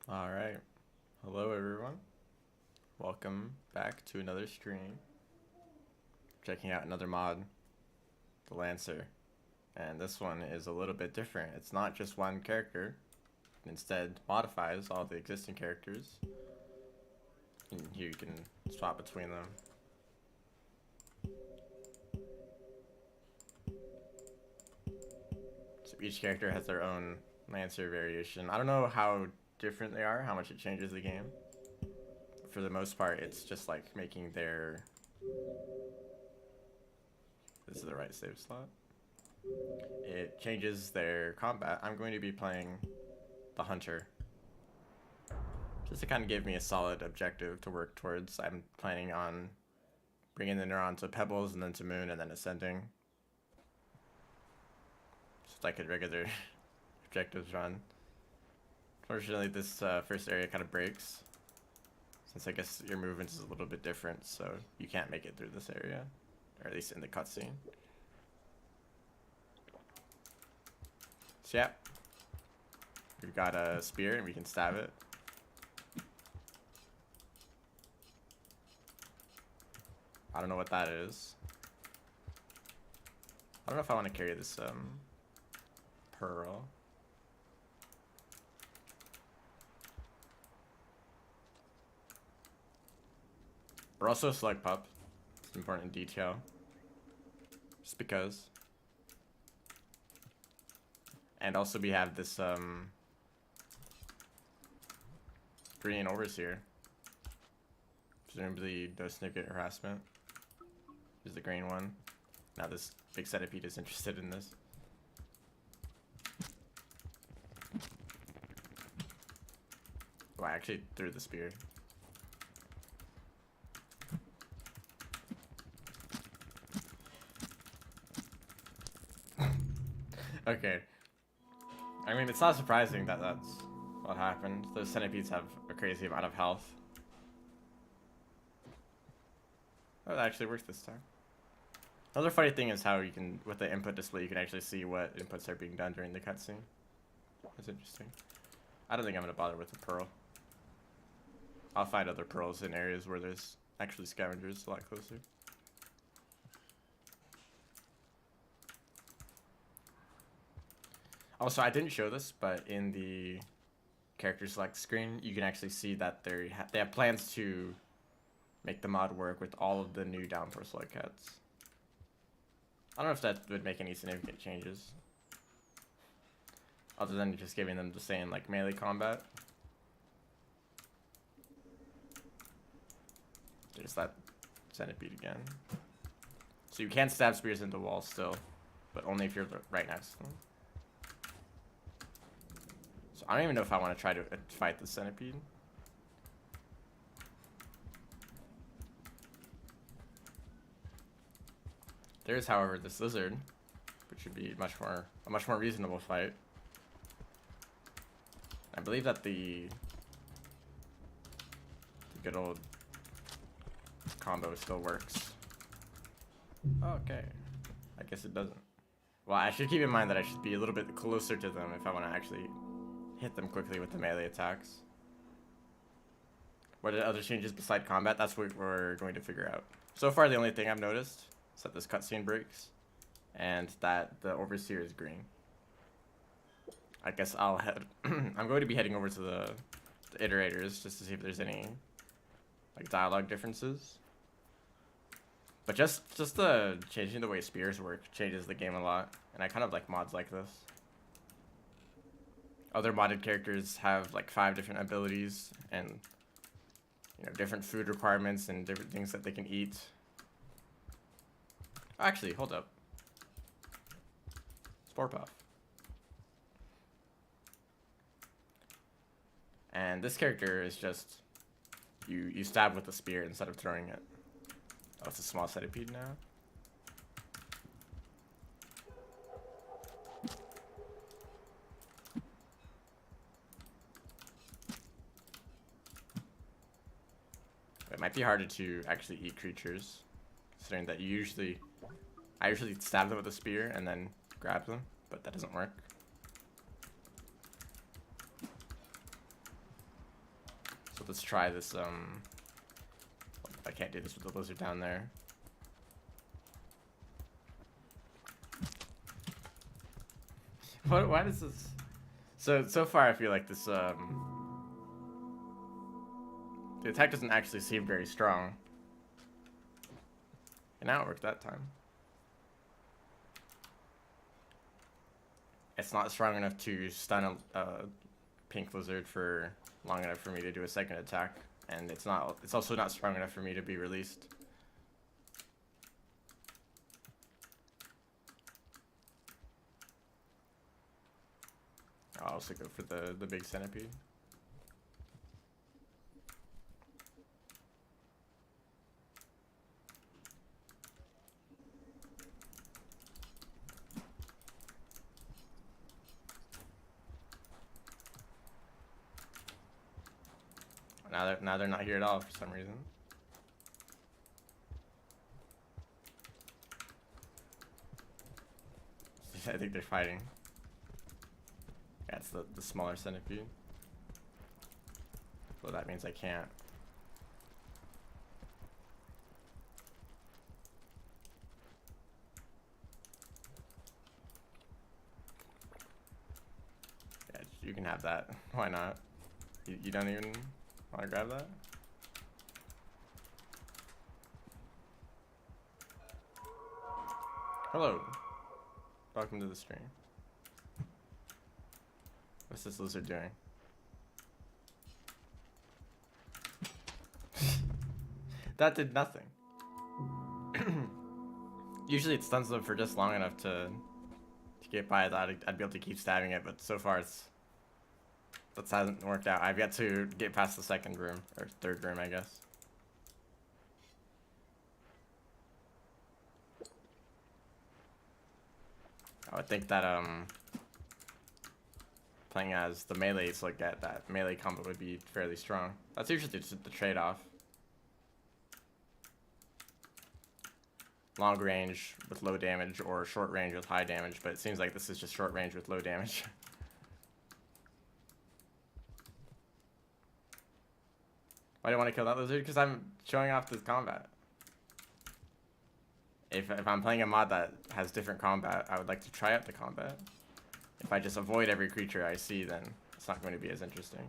Alright, hello everyone. Welcome back to another stream. Checking out another mod, the Lancer. And this one is a little bit different. It's not just one character. It instead modifies all the existing characters. And here you can swap between them. So each character has their own Lancer variation. I don't know how different they are, how much it changes the game. For the most part, it's just like making their... This is the right save slot. It changes their combat. I'm going to be playing the Hunter, just to kind of give me a solid objective to work towards. I'm planning on bringing the Neuron to Pebbles and then to Moon and then ascending. Just like a regular objectives run. Fortunately, this first area kind of breaks, since I guess your movement is a little bit different, so you can't make it through this area, or at least in the cutscene. So yeah, we've got a spear and we can stab it. I don't know what that is. I don't know if I want to carry this pearl. We're also a slug pup. It's an important detail. Just because. And also we have this green overseer. Presumably no significant harassment. Is the green one. Now this big centipede is interested in this. Oh, I actually threw the spear. Okay. I mean, it's not surprising that that's what happened. Those centipedes have a crazy amount of health. Oh, that actually works this time. Another funny thing is how you can, with the input display, you can actually see what inputs are being done during the cutscene. That's interesting. I don't think I'm going to bother with the pearl. I'll find other pearls in areas where there's actually scavengers a lot closer. Also, I didn't show this, but in the character select screen, you can actually see that they have plans to make the mod work with all of the new downforce slug cats. I don't know if that would make any significant changes, other than just giving them the same like melee combat. There's that centipede again. So you can stab spears into walls still, but only if you're right next to them. So I don't even know if I want to try to fight the centipede. There is, however, this lizard, which should be a much more reasonable fight. I believe that the good old combo still works. Okay, I guess it doesn't. Well, I should keep in mind that I should be a little bit closer to them if I want to actually hit them quickly with the melee attacks. What are the other changes beside combat? That's what we're going to figure out. So far, the only thing I've noticed is that this cutscene breaks, and that the overseer is green. I guess I'll head. I'm going to be heading over to the iterators just to see if there's any like dialogue differences. But just the changing the way spears work changes the game a lot, and I kind of like mods like this. Other modded characters have like 5 different abilities and different food requirements and different things that they can eat. Actually, hold up. Spore Puff. And this character is just you stab with the spear instead of throwing it. Oh, it's a small centipede now. It might be harder to actually eat creatures, considering that I usually stab them with a spear and then grab them, but that doesn't work. So let's try this, I can't do this with the lizard down there. Why does this... So far I feel like this, the attack doesn't actually seem very strong. And now it worked that time. It's not strong enough to stun a pink lizard for long enough for me to do a second attack. And it's also not strong enough for me to be released. I'll also go for the big centipede. Now they're not here at all for some reason. I think they're fighting. That's the smaller centipede. So that means I can't. Yeah, you can have that. Why not? You don't even want to grab that? Hello. Welcome to the stream. What's this lizard doing? That did nothing. Usually it stuns them for just long enough to get by. I thought I'd be able to keep stabbing it, but so far that hasn't worked out. I've yet to get past the second room, or third room, I guess. I would think that playing as the melees like that melee combo would be fairly strong. That's usually just the trade-off. Long range with low damage or short range with high damage, but it seems like this is just short range with low damage. Why do you want to kill that lizard? Because I'm showing off this combat. If I'm playing a mod that has different combat, I would like to try out the combat. If I just avoid every creature I see, then it's not going to be as interesting.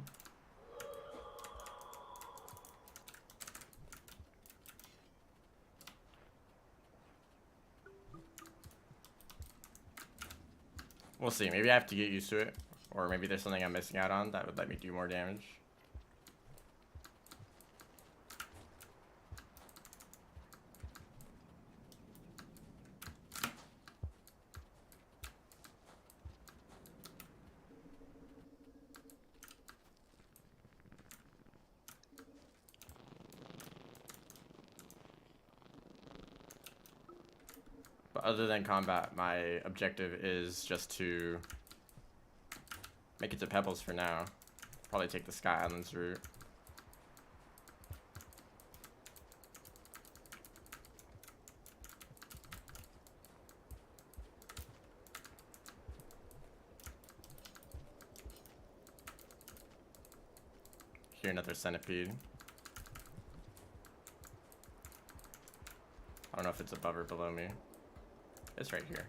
We'll see. Maybe I have to get used to it. Or maybe there's something I'm missing out on that would let me do more damage. But other than combat, my objective is just to make it to Pebbles for now. Probably take the Sky Islands route. Here, another centipede. I don't know if it's above or below me. It's right here.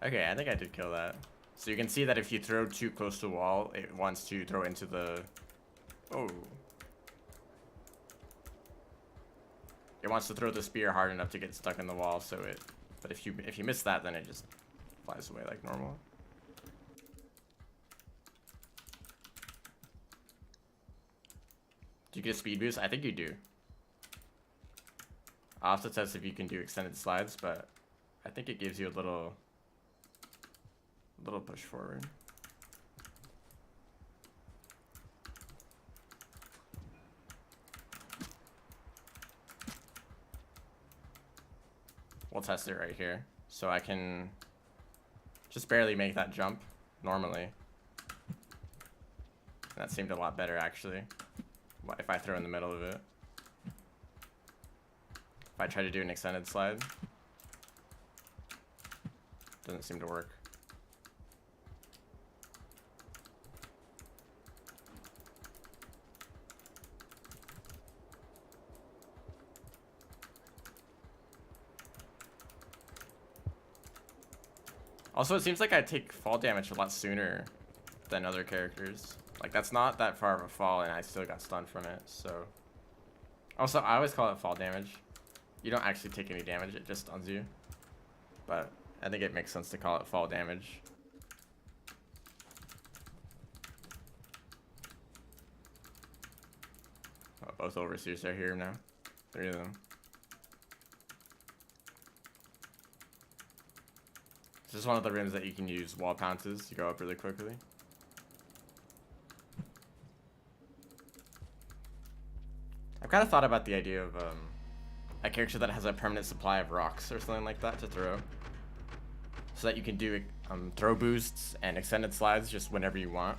Okay, I think I did kill that. So you can see that if you throw too close to the wall, it wants to throw into the... Oh. It wants to throw the spear hard enough to get stuck in the wall, so it... But if you miss that, then it just flies away like normal. Do you get a speed boost? I think you do. I'll have to test if you can do extended slides, but I think it gives you a little push forward. We'll test it right here. So I can just barely make that jump normally. That seemed a lot better actually. If I throw in the middle of it. If I try to do an extended slide. Doesn't seem to work. Also, it seems like I take fall damage a lot sooner than other characters. Like, that's not that far of a fall, and I still got stunned from it, so... Also, I always call it fall damage. You don't actually take any damage, it just stuns you. But I think it makes sense to call it fall damage. Oh, both overseers are here now. 3 of them. This is one of the rooms that you can use wall pounces to go up really quickly. I've kind of thought about the idea of a character that has a permanent supply of rocks or something like that to throw. So that you can do throw boosts and extended slides just whenever you want.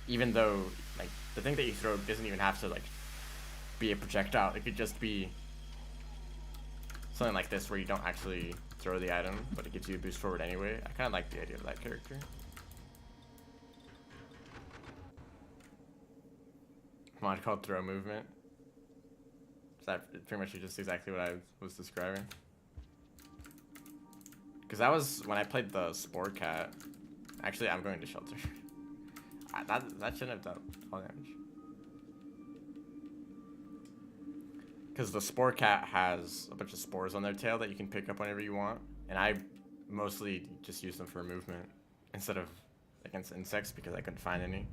Even though, like, the thing that you throw doesn't even have to, like, be a projectile. It could just be something like this where you don't actually throw the item, but it gives you a boost forward anyway. I kind of like the idea of that character. Mod called throw movement. Is that pretty much just exactly what I was describing? Because that was when I played the Spore Cat. Actually, I'm going to shelter. That shouldn't have done all damage. Because the Spore Cat has a bunch of spores on their tail that you can pick up whenever you want. And I mostly just use them for movement instead of against insects because I couldn't find any.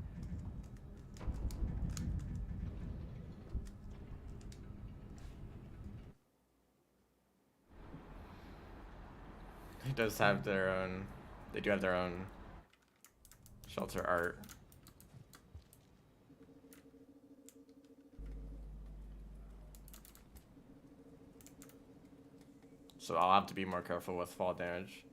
It does have their own, they do have their own shelter art. So I'll have to be more careful with fall damage.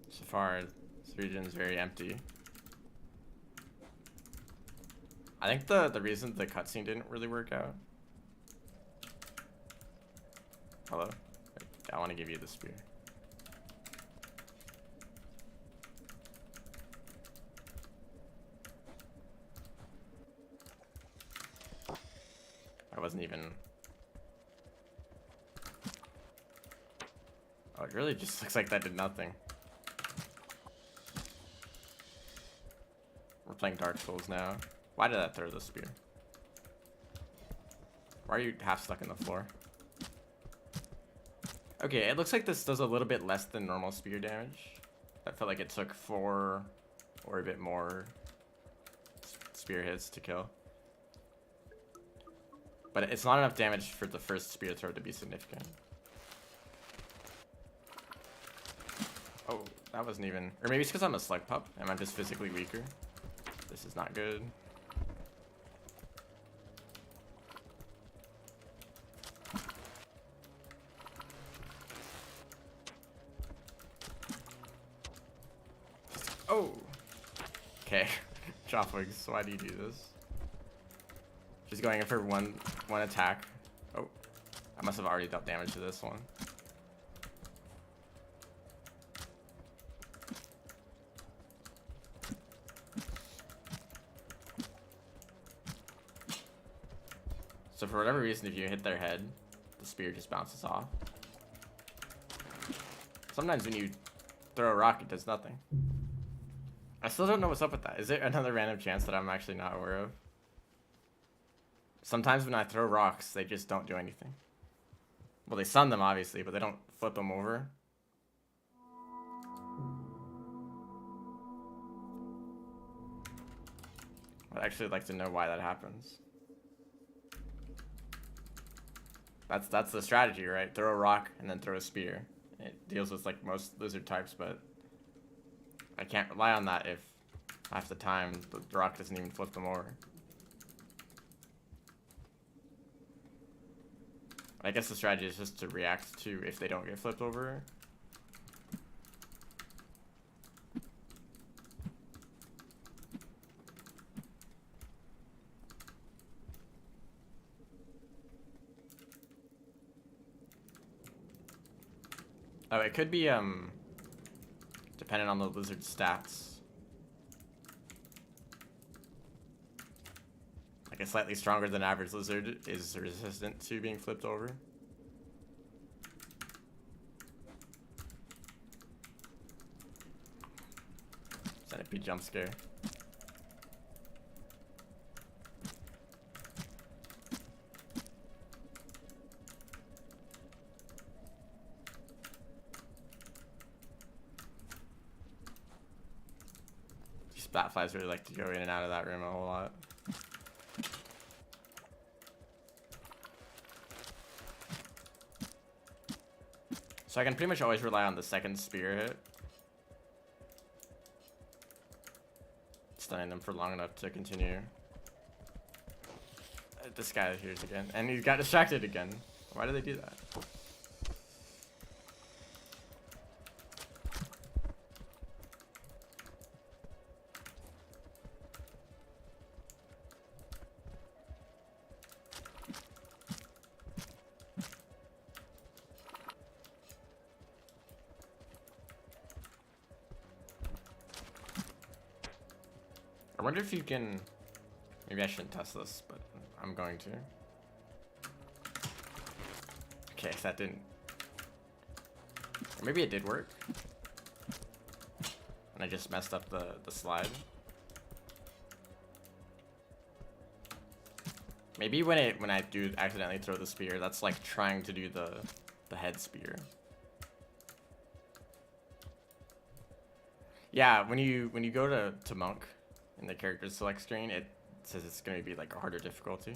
So far, this region is very empty. I think the reason the cutscene didn't really work out. Hello? I want to give you the spear. I wasn't even... Oh, it really just looks like that did nothing. We're playing Dark Souls now. Why did I throw the spear? Why are you half stuck in the floor? Okay, it looks like this does a little bit less than normal spear damage. I felt like it took 4 or a bit more spear hits to kill. But it's not enough damage for the first spear throw to be significant. Oh, that wasn't even... Or maybe it's because I'm a slug pup and I'm just physically weaker. This is not good. Oh! Okay. Dropwigs, why do you do this? Just going in for one attack. Oh. I must have already dealt damage to this one. So for whatever reason, if you hit their head, the spear just bounces off. Sometimes when you throw a rock, it does nothing. I still don't know what's up with that. Is there another random chance that I'm actually not aware of? Sometimes when I throw rocks, they just don't do anything. Well, they stun them, obviously, but they don't flip them over. I'd actually like to know why that happens. That's the strategy, right? Throw a rock and then throw a spear. It deals with like most lizard types, but I can't rely on that if half the time the rock doesn't even flip them over. I guess the strategy is just to react to if they don't get flipped over. Oh, it could be dependent on the lizard's stats. Like a slightly stronger than average lizard is resistant to being flipped over. Centipede jump scare. Batflies really like to go in and out of that room a whole lot. So I can pretty much always rely on the second spear hit. Stunning them for long enough to continue. This guy here's again. And he got distracted again. Why do they do that? I wonder if you can... Maybe I shouldn't test this, but I'm going to. Okay, so that didn't... Or maybe it did work. And I just messed up the slide. Maybe when I do accidentally throw the spear, that's like trying to do the head spear. Yeah, when you go to monk in the character select screen, it says it's going to be like a harder difficulty.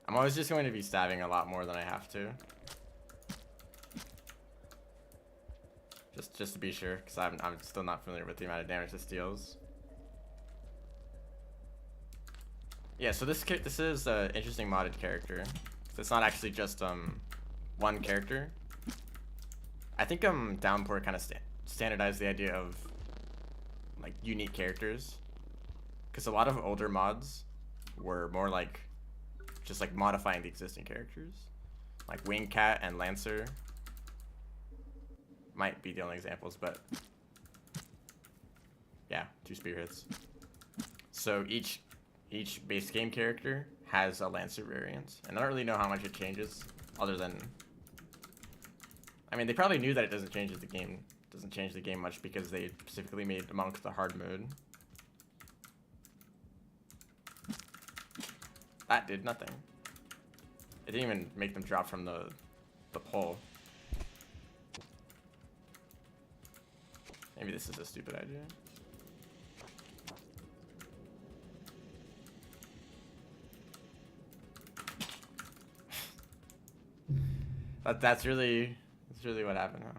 I'm always just going to be stabbing a lot more than I have to. Just to be sure, because I'm still not familiar with the amount of damage this deals. Yeah, so this is an interesting modded character. It's not actually just one character. I think Downpour kind of standardized the idea of like unique characters, because a lot of older mods were more like just like modifying the existing characters, like Wingcat and Lancer might be the only examples, but yeah, 2 spear hits. So each base game character has a Lancer variant, and I don't really know how much it changes, other than, I mean, they probably knew that it doesn't change the game much because they specifically made Monk the hard mode. That did nothing. It didn't even make them drop from the pole. Maybe this is a stupid idea. That's really what happened, huh?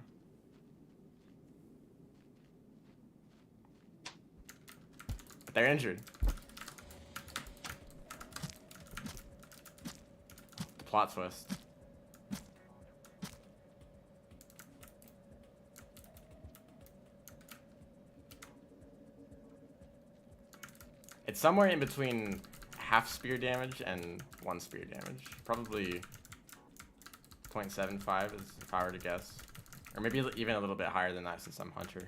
But they're injured. The plot twist. It's somewhere in between half spear damage and 1 spear damage. Probably 0.75 is if I were to guess. Or maybe even a little bit higher than that since I'm Hunter.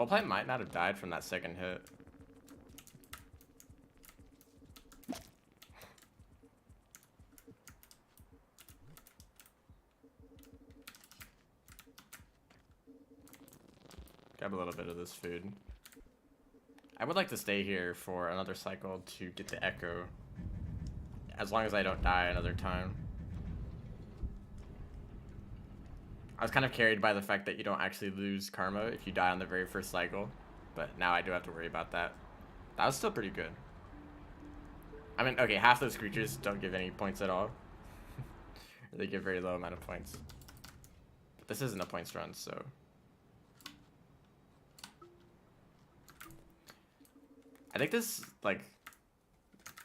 Coal pipe might not have died from that second hit. Grab a little bit of this food. I would like to stay here for another cycle to get the echo, as long as I don't die another time. I was kind of carried by the fact that you don't actually lose karma if you die on the very first cycle, but now I do have to worry about that. That was still pretty good. I mean, okay, half those creatures don't give any points at all. They give very low amount of points. But this isn't a points run, so... I think this, like...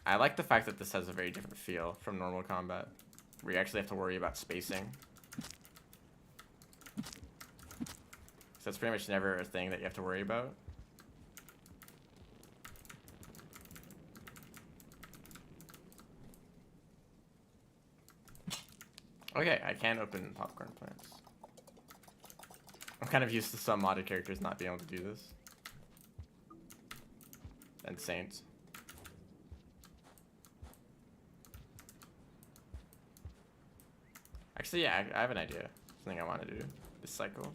I like the fact that this has a very different feel from normal combat, where you actually have to worry about spacing. So that's pretty much never a thing that you have to worry about. Okay, I can open popcorn plants. I'm kind of used to some modded characters not being able to do this. And Saints. Actually, yeah, I have an idea. Something I want to do this cycle.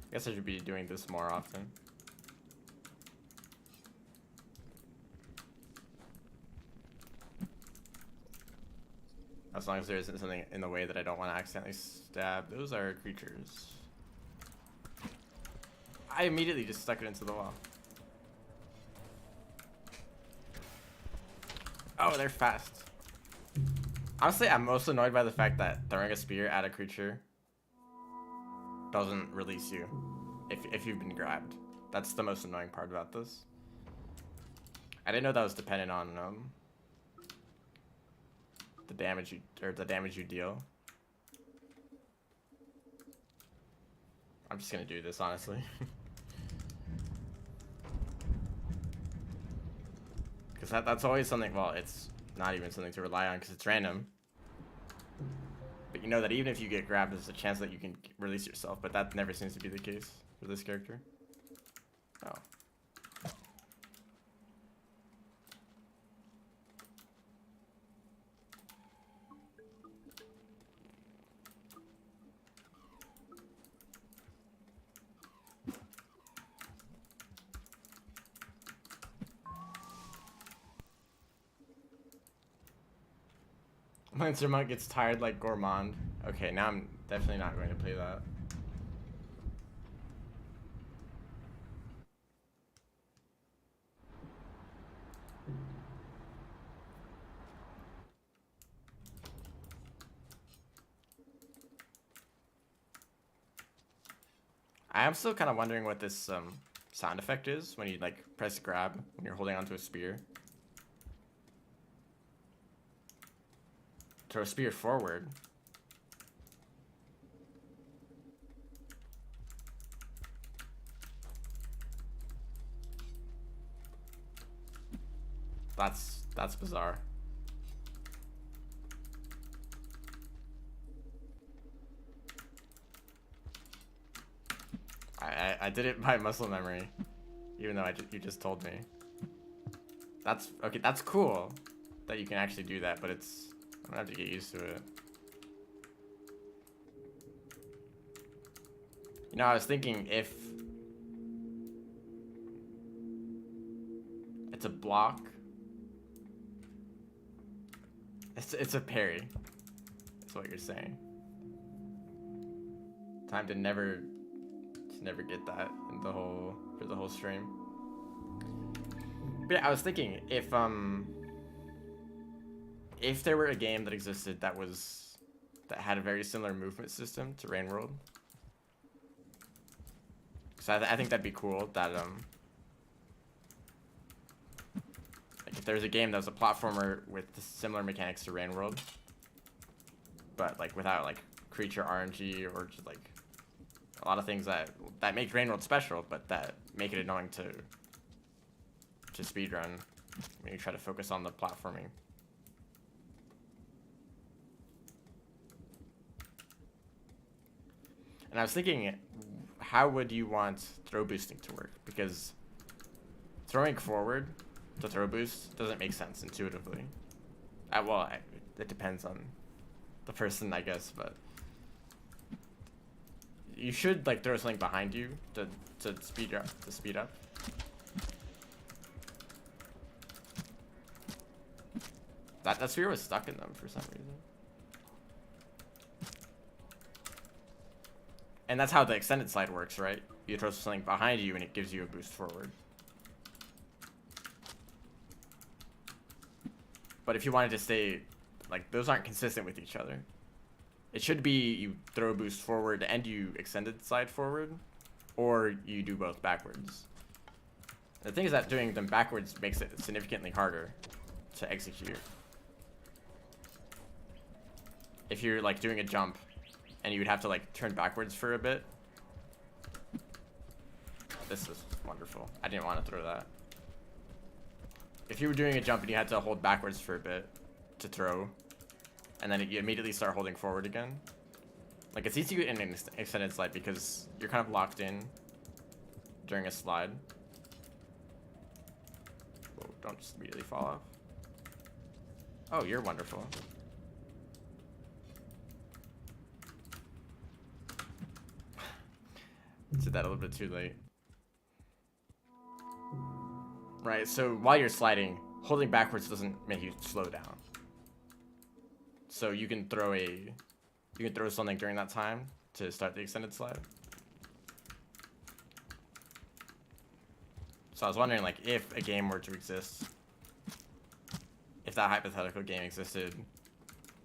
I guess I should be doing this more often. As long as there isn't something in the way that I don't want to accidentally stab. Those are creatures. I immediately just stuck it into the wall. Oh, they're fast. Honestly, I'm most annoyed by the fact that throwing a spear at a creature doesn't release you if you've been grabbed. That's the most annoying part about this. I didn't know that was dependent on the damage you deal. I'm just gonna do this, honestly. Because that's always something, well, it's not even something to rely on because it's random. But you know that even if you get grabbed, there's a chance that you can release yourself, but that never seems to be the case for this character. Oh. Lancer Monk gets tired like Gourmand. Okay, now I'm definitely not going to play that. I am still kind of wondering what this sound effect is when you like press grab when you're holding onto a spear. Throw a spear forward. That's bizarre. I did it by muscle memory, even though you just told me. That's okay. That's cool that you can actually do that, but it's I'm gonna have to get used to it. You know, I was thinking if it's a block, it's a parry. That's what you're saying. Time to never get that in for the whole stream. But yeah, I was thinking if there were a game that existed that had a very similar movement system to Rain World. So I think that'd be cool. That like if there's a game that was a platformer with similar mechanics to Rain World, but like without like creature RNG or just like a lot of things that make Rain World special, but that make it annoying to to speedrun when you try to focus on the platforming. And I was thinking, how would you want throw boosting to work? Because throwing forward to throw boost doesn't make sense intuitively. Well, it depends on the person, I guess, but you should like throw something behind you to speed up. That sphere was stuck in them for some reason. And that's how the extended slide works, right? You throw something behind you and it gives you a boost forward. But if you wanted to stay, like, those aren't consistent with each other. It should be you throw a boost forward and you extended slide forward, or you do both backwards. The thing is that doing them backwards makes it significantly harder to execute. If you're like doing a jump and you would have to like turn backwards for a bit. This is wonderful. I didn't want to throw that. If you were doing a jump and you had to hold backwards for a bit to throw, and then you immediately start holding forward again, like it's easy in an extended slide because you're kind of locked in during a slide. Whoa, don't just immediately fall off. Oh, you're wonderful. Did that a little bit too late. Right, so while you're sliding, holding backwards doesn't make you slow down. So you can throw something during that time to start the extended slide. So I was wondering, like, if a game were to exist, if that hypothetical game existed,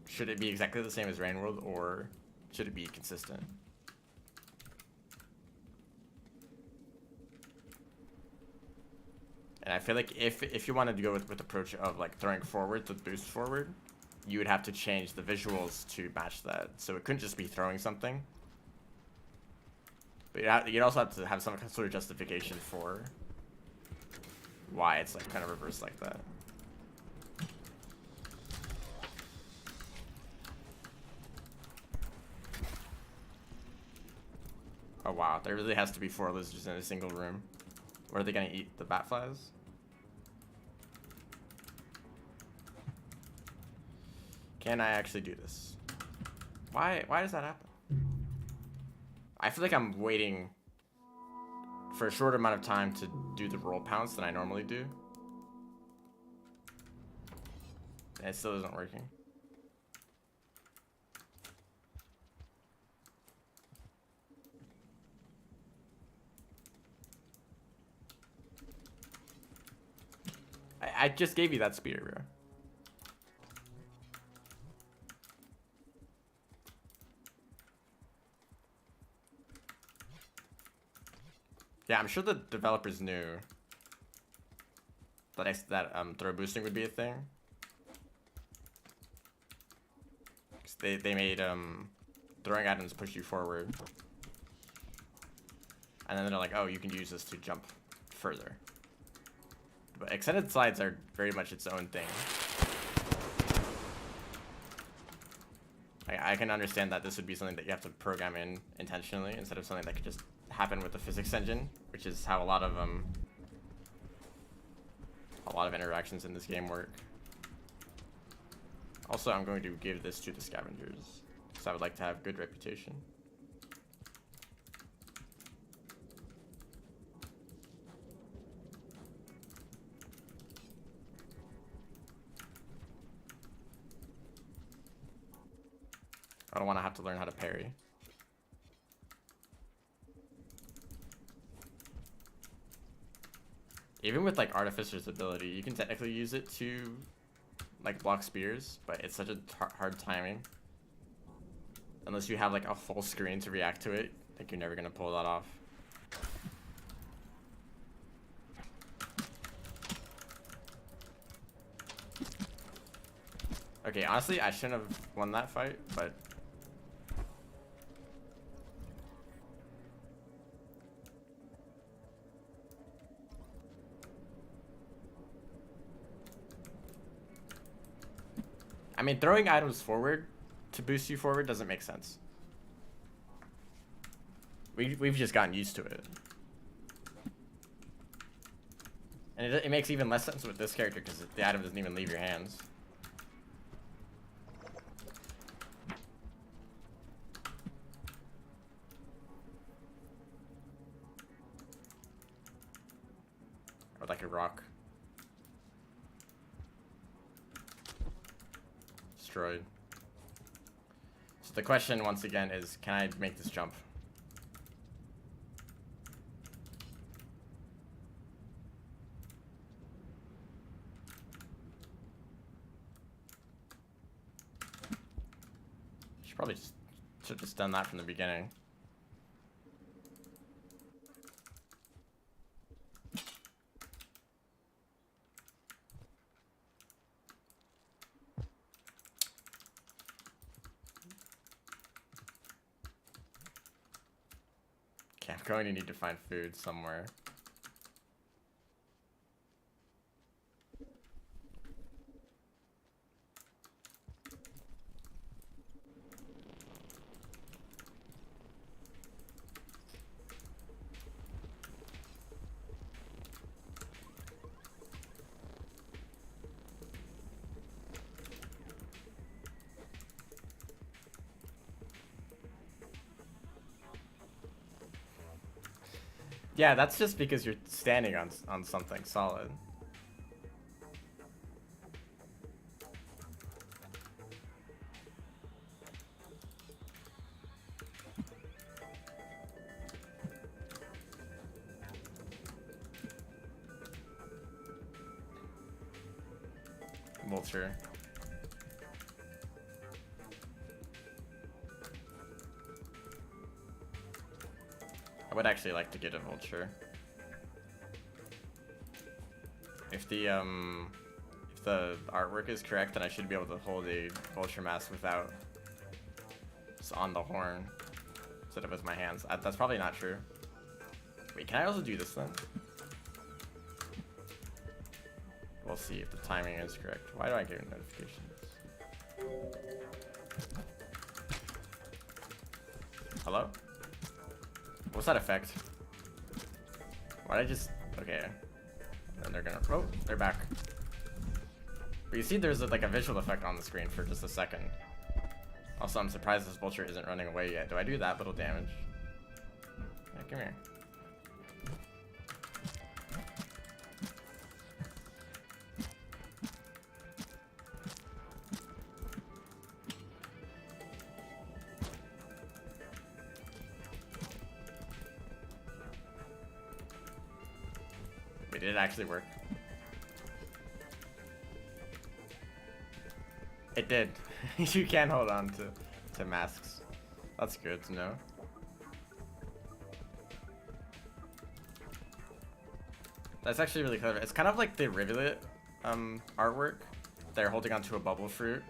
should it be exactly the same as Rain World, or should it be consistent? And I feel like if you wanted to go with the approach of like throwing forward to boost forward, you would have to change the visuals to match that. So it couldn't just be throwing something. But you'd also have to have some sort of justification for why it's like kind of reversed like that. Oh wow, there really has to be 4 lizards in a single room. Where are they gonna eat the bat flies? Can I actually do this? Why does that happen? I feel like I'm waiting for a shorter amount of time to do the roll pounce than I normally do. And it still isn't working. I just gave you that speed area. Yeah, I'm sure the developers knew that throw boosting would be a thing. 'Cause they made throwing items push you forward. And then they're like, oh, you can use this to jump further. But extended slides are very much its own thing. I can understand that this would be something that you have to program in intentionally instead of something that could just happen with the physics engine, which is how a lot of interactions in this game work. Also, I'm going to give this to the scavengers because I would like to have good reputation. I don't want to have to learn how to parry. Even with like Artificer's ability, you can technically use it to like block spears, but it's such a hard timing. Unless you have like a full screen to react to it, I think you're never gonna pull that off. Okay, honestly, I shouldn't have won that fight, but I mean, throwing items forward to boost you forward doesn't make sense. We've just gotten used to it. And it makes even less sense with this character because the item doesn't even leave your hands. Or like a rock. Destroyed. So the question once again is, can I make this jump? Probably just should have just done that from the beginning. Okay, I'm going to need to find food somewhere. Yeah, that's just because you're standing on something solid. Vulture. I would actually like to get a vulture. If the artwork is correct, then I should be able to hold a vulture mask without just on the horn instead of with my hands. That's probably not true. Wait, can I also do this then? We'll see if the timing is correct. Why do I get notifications? Hello? What's that effect? Why'd I just... Okay. Then they're gonna... Oh, they're back. But you see there's like a visual effect on the screen for just a second. Also, I'm surprised this vulture isn't running away yet. Do I do that little damage? Yeah, come here. Did it actually work? It did. You can hold on to masks. That's good to know. That's actually really clever. It's kind of like the rivulet artwork. They're holding onto a bubble fruit.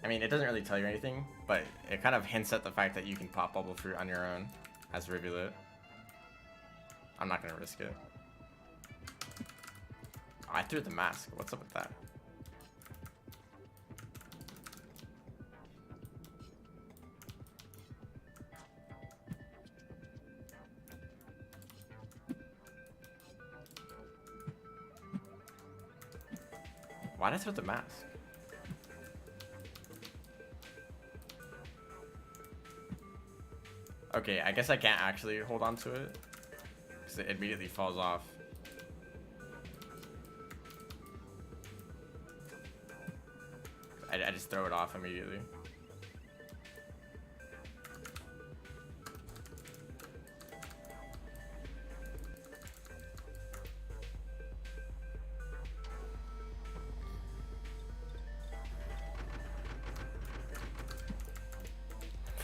I mean, it doesn't really tell you anything, but it kind of hints at the fact that you can pop bubble fruit on your own as rivulet. I'm not gonna risk it. I threw the mask. What's up with that? Why did I throw the mask? Okay, I guess I can't actually hold on to it because it immediately falls off. I just throw it off immediately.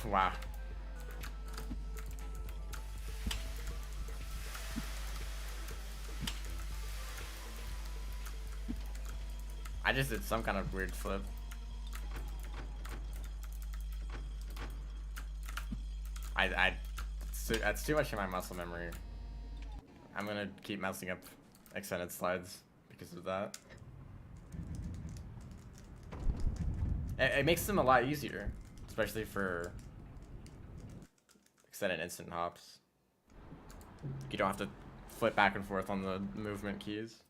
Wow. I just did some kind of weird flip. That's too much in my muscle memory. I'm gonna keep messing up extended slides because of that. It makes them a lot easier, especially for extended instant hops. You don't have to flip back and forth on the movement keys.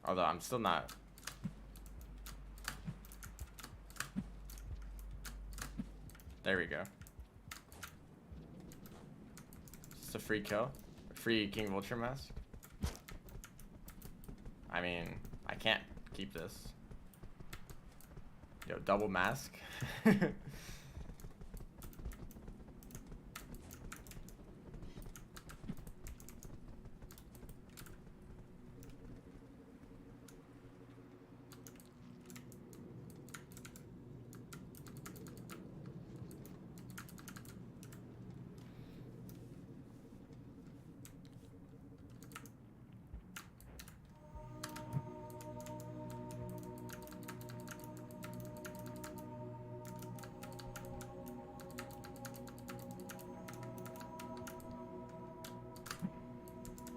Although I'm still not. There we go. It's a free kill. Free King Vulture mask. I mean, I can't keep this. Yo, double mask.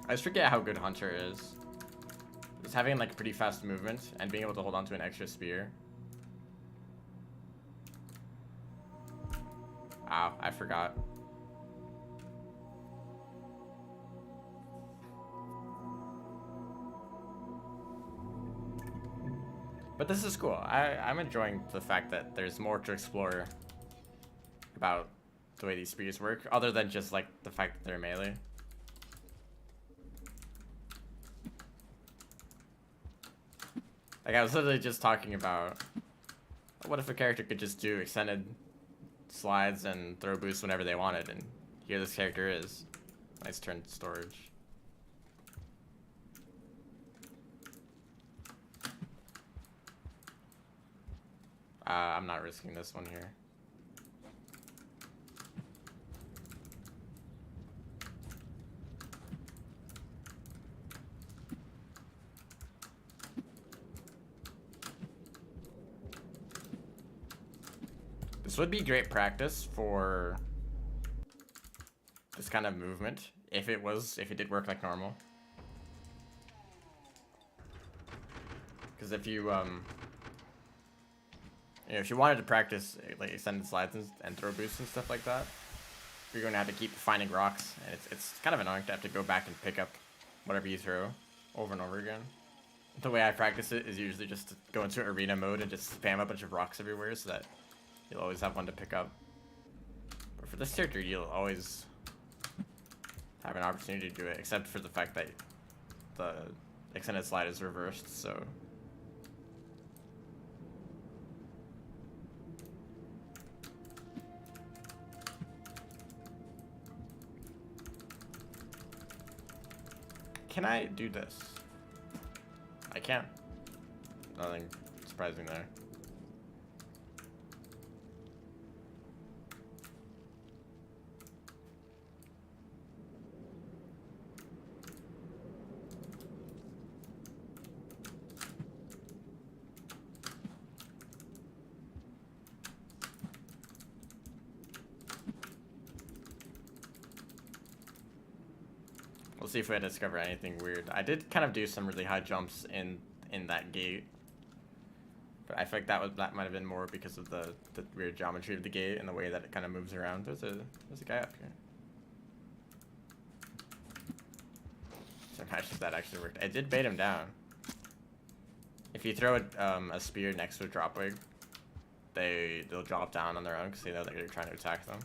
I just forget how good Hunter is. Just having like pretty fast movement and being able to hold on to an extra spear. Ow, I forgot. But this is cool. I'm enjoying the fact that there's more to explore about the way these spears work, other than just like the fact that they're melee. Like, I was literally just talking about, what if a character could just do extended slides and throw boosts whenever they wanted, and here this character is. Nice turn storage. I'm not risking this one here. This would be great practice for this kind of movement if it did work like normal. Because if you if you wanted to practice like extended slides and throw boosts and stuff like that, you're going to have to keep finding rocks, and it's kind of annoying to have to go back and pick up whatever you throw over and over again. The way I practice it is usually just to go into arena mode and just spam a bunch of rocks everywhere so that you'll always have one to pick up. But for this character, you'll always have an opportunity to do it, except for the fact that the extended slide is reversed, so. Can I do this? I can. Nothing surprising there. We'll see if we discover anything weird. I did kind of do some really high jumps in that gate, but I feel like that might have been more because of the weird geometry of the gate and the way that it kind of moves around. There's a guy up here. So imagine if that actually worked. It did bait him down. If you throw a spear next to a drop wig, they'll drop down on their own because they know that you're trying to attack them.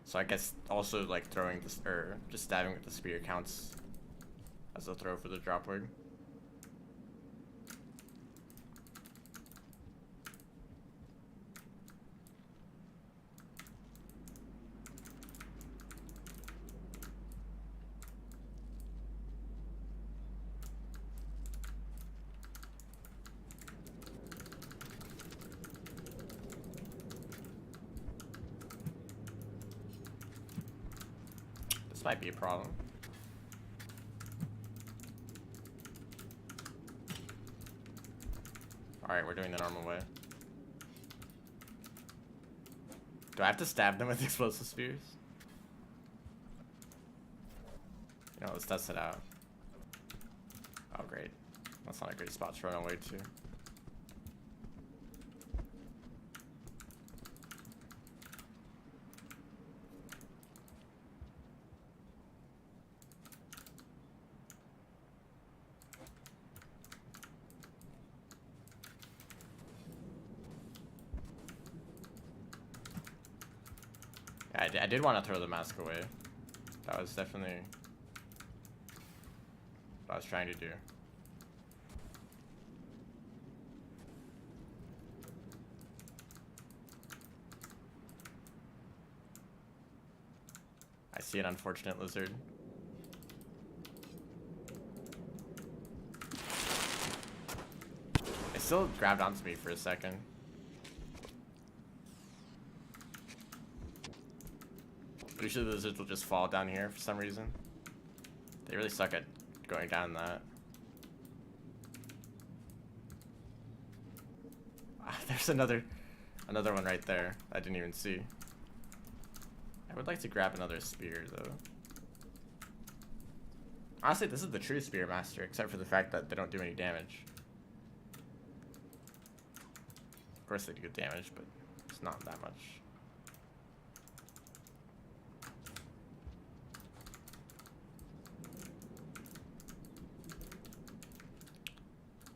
So I guess also like throwing this or just stabbing with the spear counts as a throw for the drop wig. This might be a problem. Alright, we're doing the normal way. Do I have to stab them with explosive spears? let's test it out. Oh, great. That's not a great spot to run away to. Yeah, I did want to throw the mask away. That was definitely what I was trying to do. I see an unfortunate lizard. It still grabbed onto me for a second. Usually the lizards will just fall down here for some reason. They really suck at going down that. There's another one right there I didn't even see. I would like to grab another spear though. Honestly, this is the true spear master, except for the fact that they don't do any damage. Of course they do good damage, but it's not that much.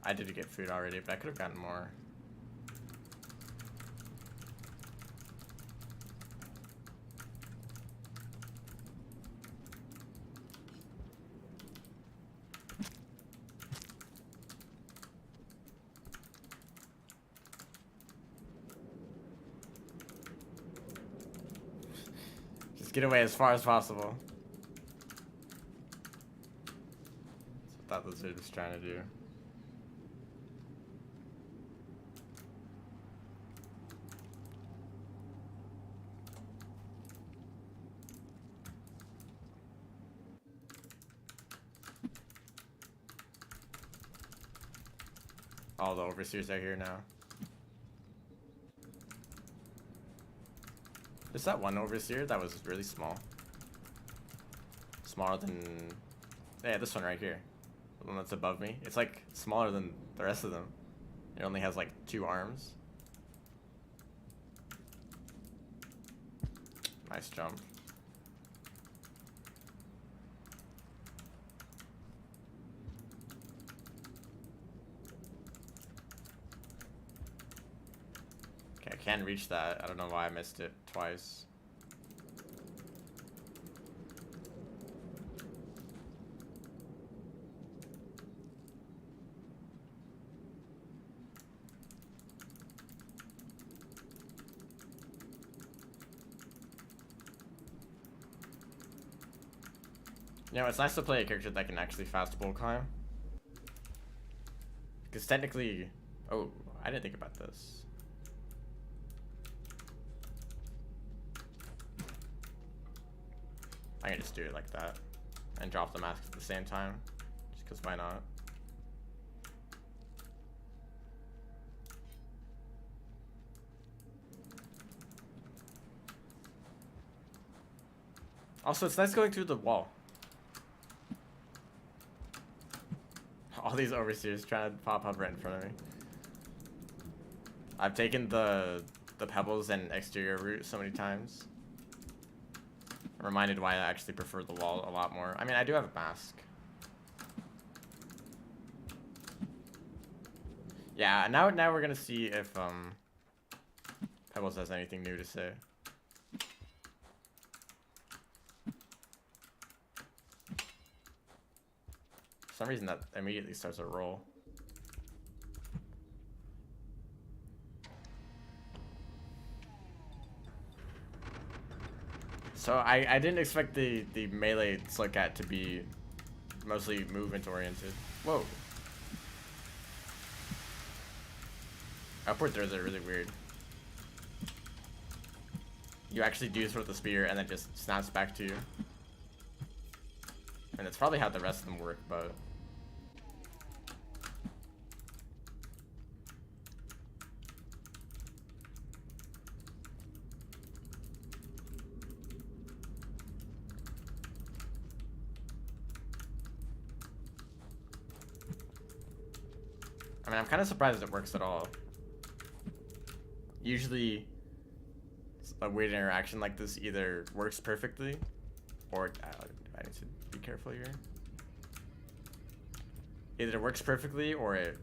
I did get food already, but I could have gotten more. Just get away as far as possible. That's what that lizard was trying to do. All the overseers are here now. There's that one overseer that was really small. Smaller than... Yeah, this one right here. The one that's above me. It's like smaller than the rest of them. It only has like 2 arms. Nice jump. I can't reach that. I don't know why I missed it twice. You know, it's nice to play a character that can actually fast bull climb. Because technically... Oh, I didn't think about this. I can just do it like that and drop the mask at the same time, just because why not? Also, it's nice going through the wall. All these overseers trying to pop up right in front of me. I've taken the pebbles and exterior route so many times. I'm reminded why I actually prefer the wall a lot more. I mean, I do have a mask. Yeah, now we're gonna see if Pebbles has anything new to say. For some reason that immediately starts a roll. So I didn't expect the melee Slugcat to be mostly movement oriented. Whoa. Upward throws are really weird. You actually do throw the spear and then just snaps back to you. And that's probably how the rest of them work, but... I mean, I'm kind of surprised it works at all. Usually, a weird interaction like this either works perfectly, or I need to be careful here. Either it works perfectly, or it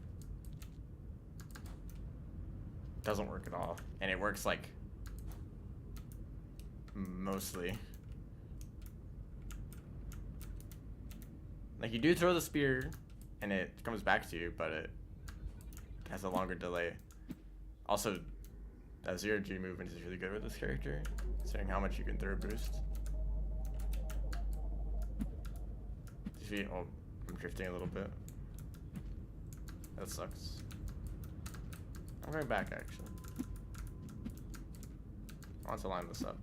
doesn't work at all, and it works like mostly. Like, you do throw the spear, and it comes back to you, but it has a longer delay. Also, that 0G movement is really good with this character, considering how much you can throw boost. Oh, I'm drifting a little bit. That sucks. I'm going back, actually. I want to line this up.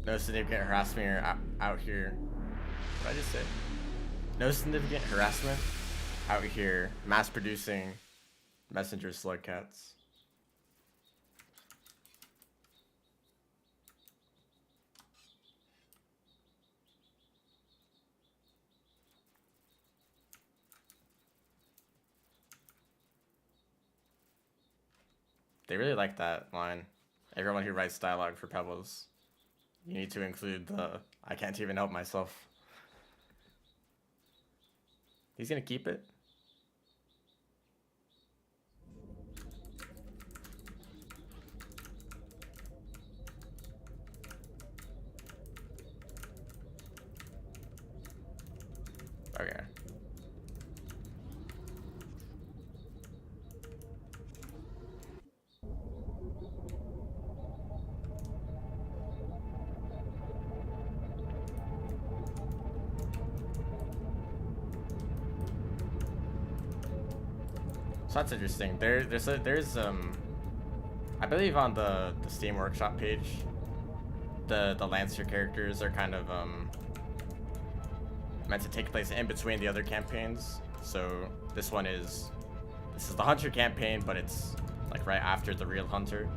No significant harassment out here. What did I just say? No significant harassment out here mass producing messenger slug cats. They really like that line. Everyone who writes dialogue for Pebbles, you need to include the I can't even help myself. He's gonna keep it. Okay. So that's interesting. There's I believe on the Steam Workshop page, the Lancer characters are kind of meant to take place in between the other campaigns. So this is the Hunter campaign, but it's like right after the real Hunter.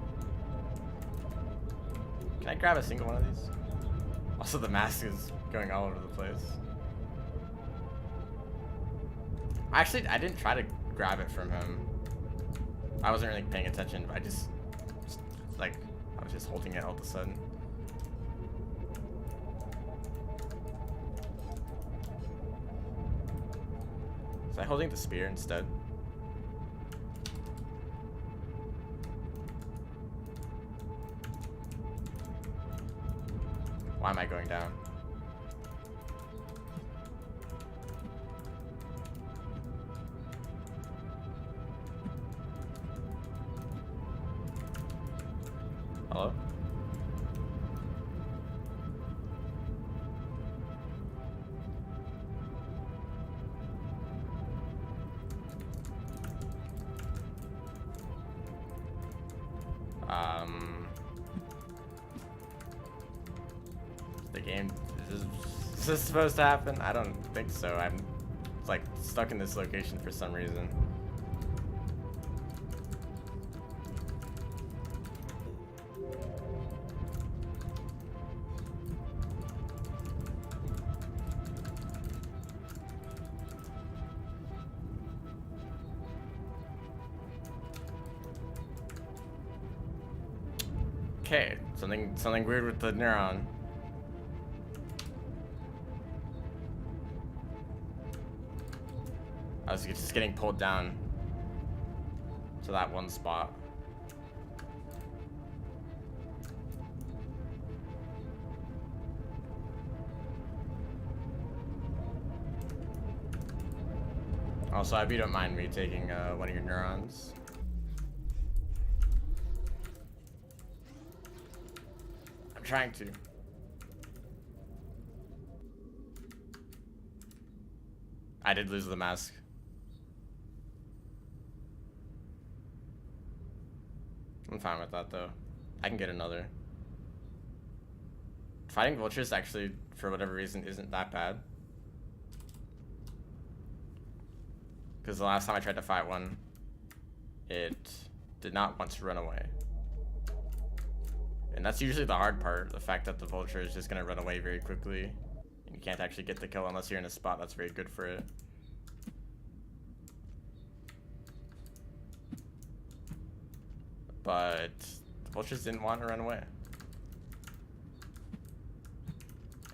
Can I grab a single one of these? Also, the mask is going all over the place. Actually, I didn't try to grab it from him. I wasn't really paying attention, but I was just holding it all of a sudden. Was I holding the spear instead? Why am I going down? Hello? game. Is this supposed to happen? I don't think so. I'm like stuck in this location for some reason. Okay, something weird with the neuron. I was just getting pulled down to that one spot. Also, I hope you don't mind me taking one of your neurons. I'm trying to. I did lose the mask. I'm fine with that though. I can get another. Fighting vultures actually, for whatever reason, isn't that bad. Because the last time I tried to fight one, it did not want to run away. And that's usually the hard part, the fact that the vulture is just going to run away very quickly. And you can't actually get the kill unless you're in a spot that's very good for it. But the vultures didn't want to run away.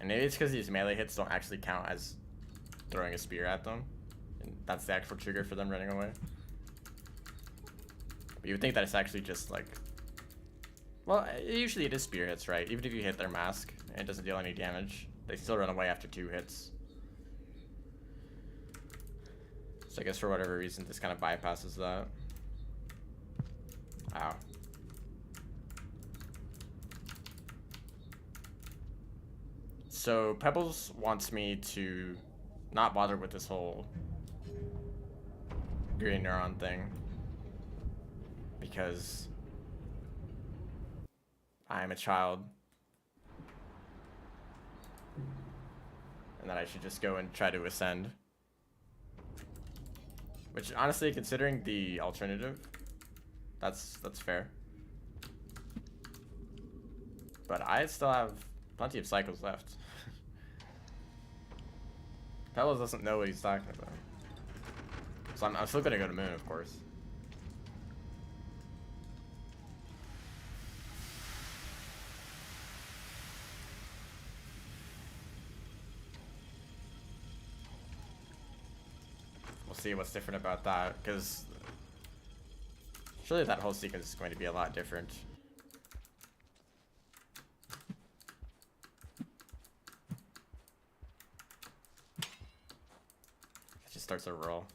And maybe it's because these melee hits don't actually count as throwing a spear at them. And that's the actual trigger for them running away. But you would think that it's actually just like... Well, usually it is spear hits, right? Even if you hit their mask and it doesn't deal any damage, they still run away after 2 hits. So I guess for whatever reason, this kind of bypasses that. Ow. So Pebbles wants me to not bother with this whole green neuron thing because I'm a child and that I should just go and try to ascend. Which honestly, considering the alternative, that's fair. But I still have plenty of cycles left. Pebbles doesn't know what he's talking about. So I'm still gonna go to moon, of course. We'll see what's different about that, because surely that whole sequence is going to be a lot different. It just starts a roll.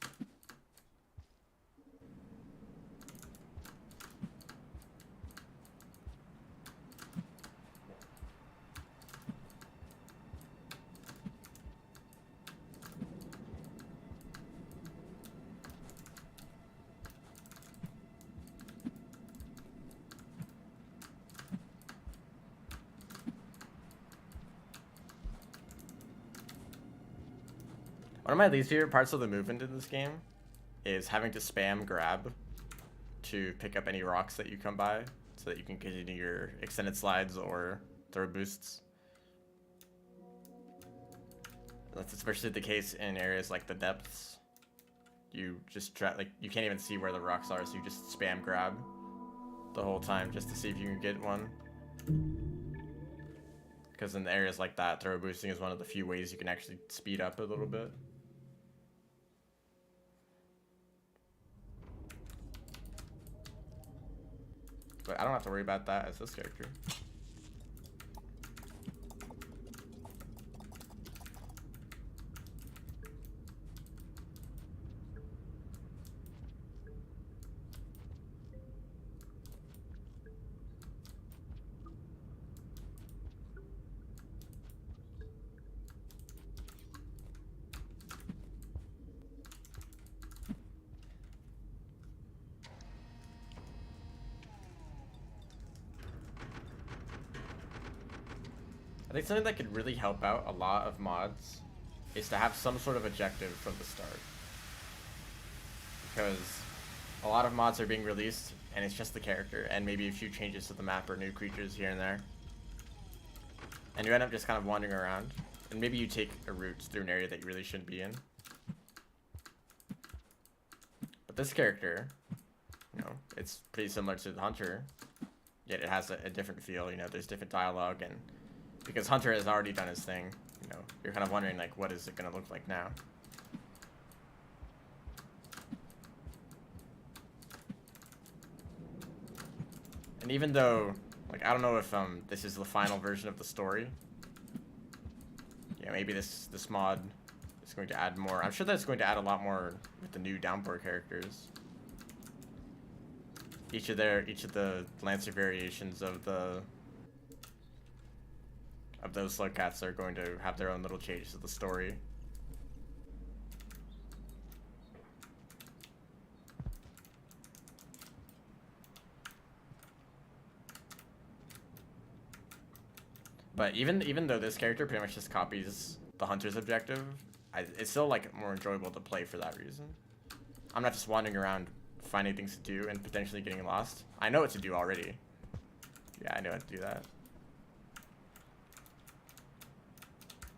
One of my least favorite parts of the movement in this game is having to spam grab to pick up any rocks that you come by so that you can continue your extended slides or throw boosts. That's especially the case in areas like the depths. You just try, like, you can't even see where the rocks are, so you just spam grab the whole time just to see if you can get one. Because in areas like that, throw boosting is one of the few ways you can actually speed up a little bit. But I don't have to worry about that as this character. think something that could really help out a lot of mods is to have some sort of objective from the start. Because a lot of mods are being released and it's just the character and maybe a few changes to the map or new creatures here and there. And you end up just kind of wandering around. And maybe you take a route through an area that you really shouldn't be in. But this character, you know, it's pretty similar to the Hunter, yet it has a different feel. You know, there's different dialogue, and because Hunter has already done his thing, you know, you're kind of wondering, like, what is it going to look like now? And even though, like, I don't know if this is the final version of the story. Yeah, maybe this mod is going to add more. I'm sure that's going to add a lot more with the new Downpour characters. Each of the Lancer variations of those Slugcats are going to have their own little changes to the story. But even though this character pretty much just copies the Hunter's objective, it's still like more enjoyable to play for that reason. I'm not just wandering around finding things to do and potentially getting lost. I know what to do already. Yeah, I know how to do that.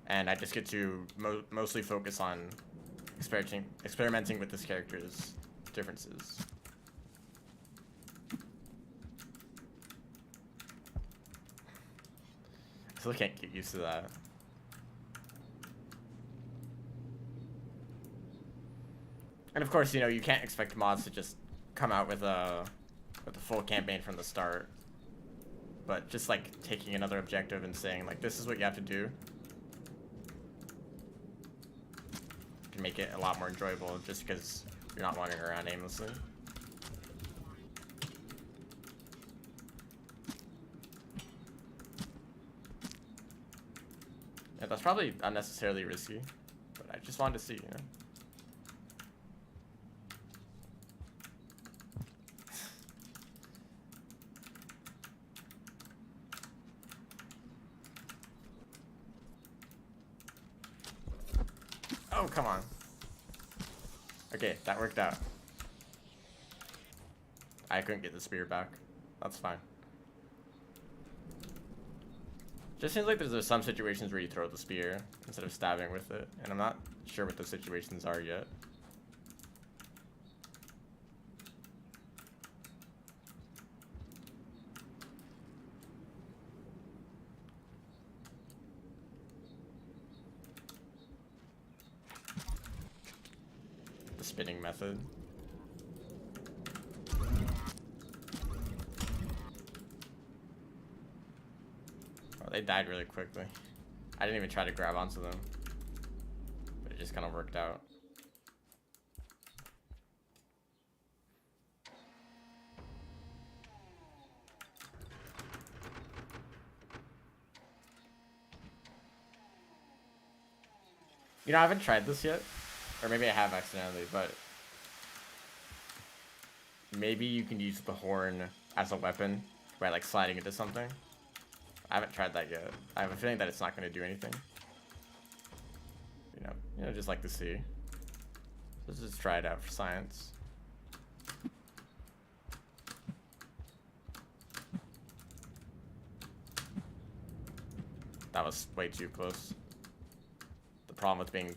And I just get to mostly focus on experimenting with this character's differences. I still can't get used to that. And of course, you know, you can't expect mods to just come out with a full campaign from the start. But just like taking another objective and saying like, this is what you have to do, can make it a lot more enjoyable just because you're not wandering around aimlessly. Yeah, that's probably unnecessarily risky, but I just wanted to see, you know. Oh, come on. Okay, that worked out. I couldn't get the spear back. That's fine. Just seems like there's some situations where you throw the spear instead of stabbing with it, and I'm not sure what those situations are yet. The spinning method. They died really quickly. I didn't even try to grab onto them, but it just kind of worked out. You know, I haven't tried this yet, or maybe I have accidentally, but maybe you can use the horn as a weapon by like sliding into something. I haven't tried that yet. I have a feeling that it's not going to do anything. You know, just like to see. Let's just try it out for science. That was way too close. The problem with being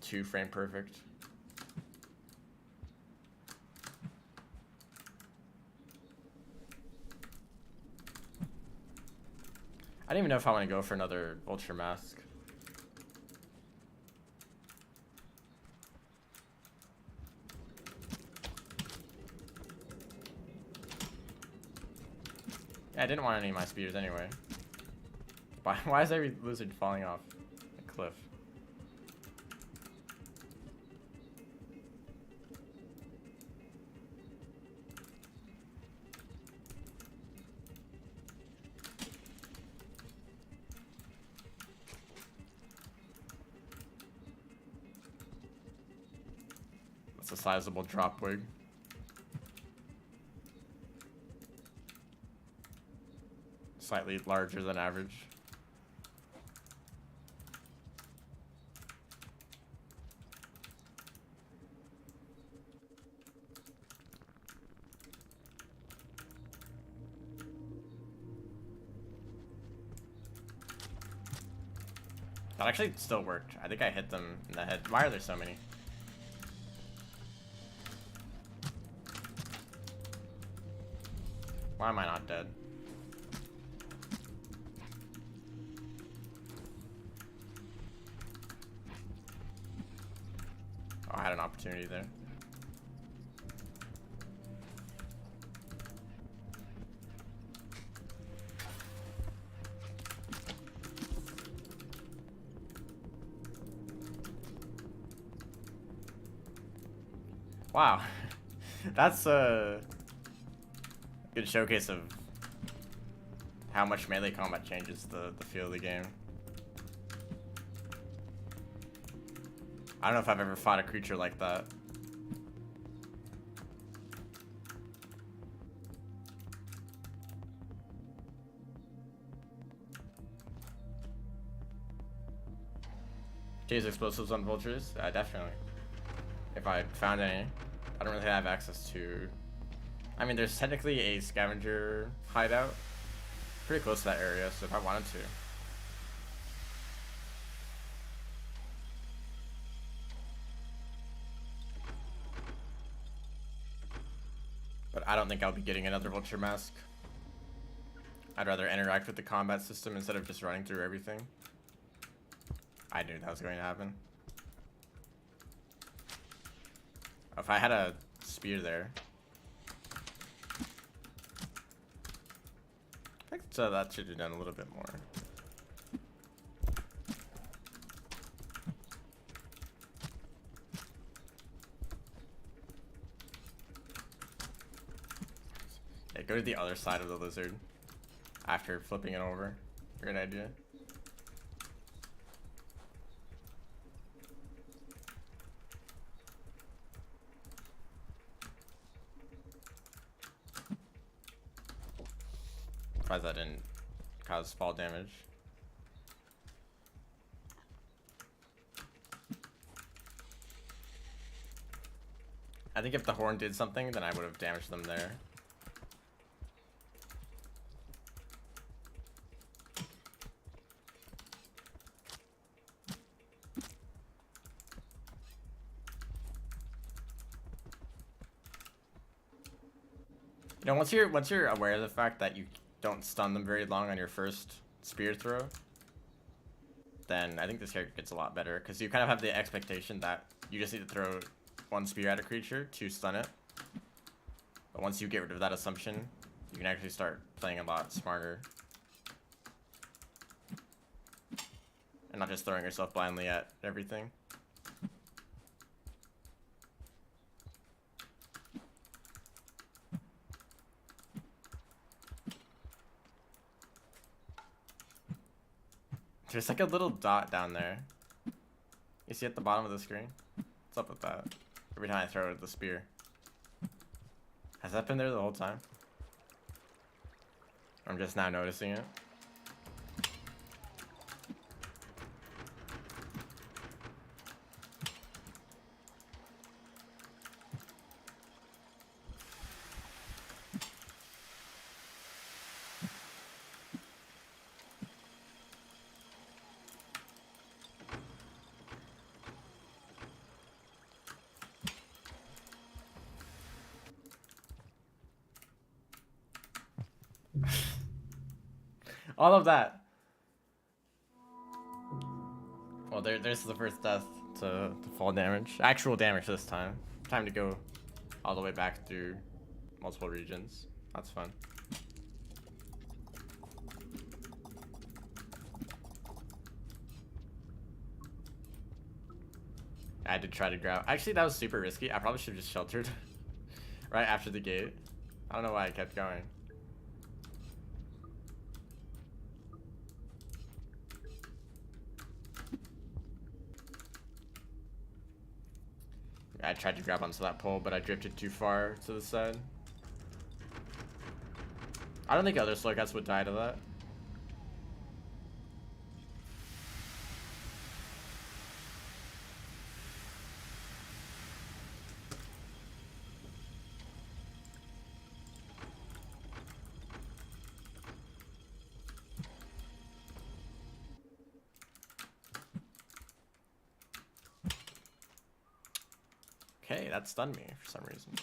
2 frame perfect. I don't even know if I want to go for another Ultra Mask. Yeah, I didn't want any of my spears anyway. Why is every lizard falling off a cliff? That's a sizable drop wig. Slightly larger than average. That actually still worked. I think I hit them in the head. Why are there so many? Why am I not dead? Oh, I had an opportunity there. Wow. That's a good showcase of how much melee combat changes the feel of the game. I don't know if I've ever fought a creature like that. Chase explosives on vultures? Definitely. If I found any. I don't really have access to... I mean, there's technically a scavenger hideout pretty close to that area, so if I wanted to. But I don't think I'll be getting another vulture mask. I'd rather interact with the combat system instead of just running through everything. I knew that was going to happen. If I had a spear there. I think so that should have done a little bit more. Yeah, go to the other side of the lizard after flipping it over. Great idea. Surprised that didn't cause fall damage. I think if the horn did something, then I would have damaged them there. You know, once you're aware of the fact that you don't stun them very long on your first spear throw, then I think this character gets a lot better, because you kind of have the expectation that you just need to throw one spear at a creature to stun it. But once you get rid of that assumption, you can actually start playing a lot smarter. And not just throwing yourself blindly at everything. There's like a little dot down there. You see at the bottom of the screen? What's up with that? Every time I throw the spear. Has that been there the whole time? I'm just now noticing it. All of that. Well, there's the first death to fall damage. Actual damage this time. Time to go all the way back through multiple regions. That's fun. I did try to grab. Actually, that was super risky. I probably should have just sheltered right after the gate. I don't know why I kept going. I tried to grab onto that pole, but I drifted too far to the side. I don't think other slow cats would die to that. Okay, that stunned me for some reason.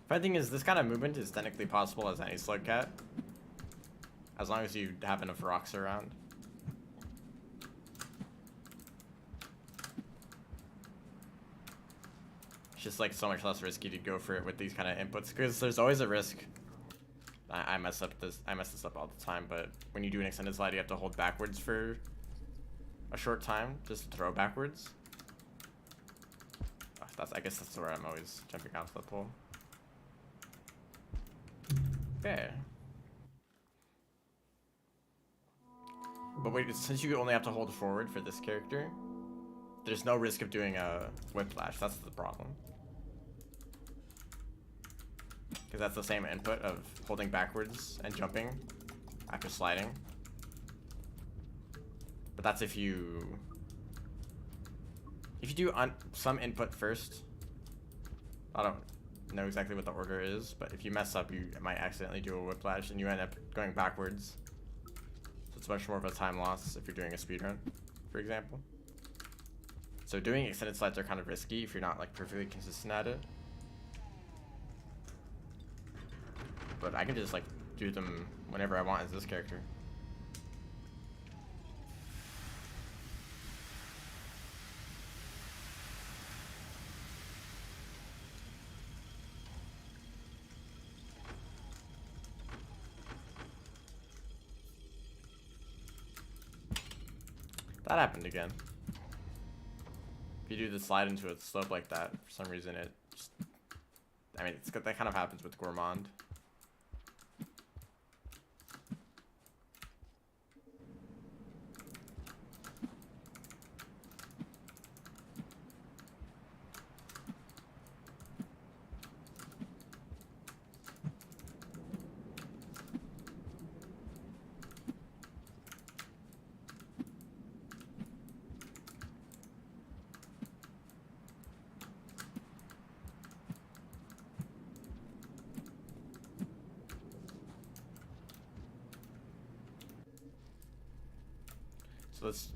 Funny thing is, this kind of movement is technically possible as any slug cat, as long as you have enough rocks around. It's just like so much less risky to go for it with these kind of inputs, because there's always a risk. I mess this up all the time, but when you do an extended slide, you have to hold backwards for a short time just to throw backwards. I guess that's where I'm always jumping off the pole. Okay. But wait, since you only have to hold forward for this character, there's no risk of doing a whiplash. That's the problem. Because that's the same input of holding backwards and jumping after sliding. But that's if you do some input first. I don't know exactly what the order is, but if you mess up, you might accidentally do a whiplash and you end up going backwards. So it's much more of a time loss if you're doing a speedrun, for example. So doing extended slides are kind of risky if you're not like perfectly consistent at it. But I can just like do them whenever I want as this character. That happened again. If you do the slide into a slope like that, for some reason it just... I mean, that kind of happens with Gourmand. So let's...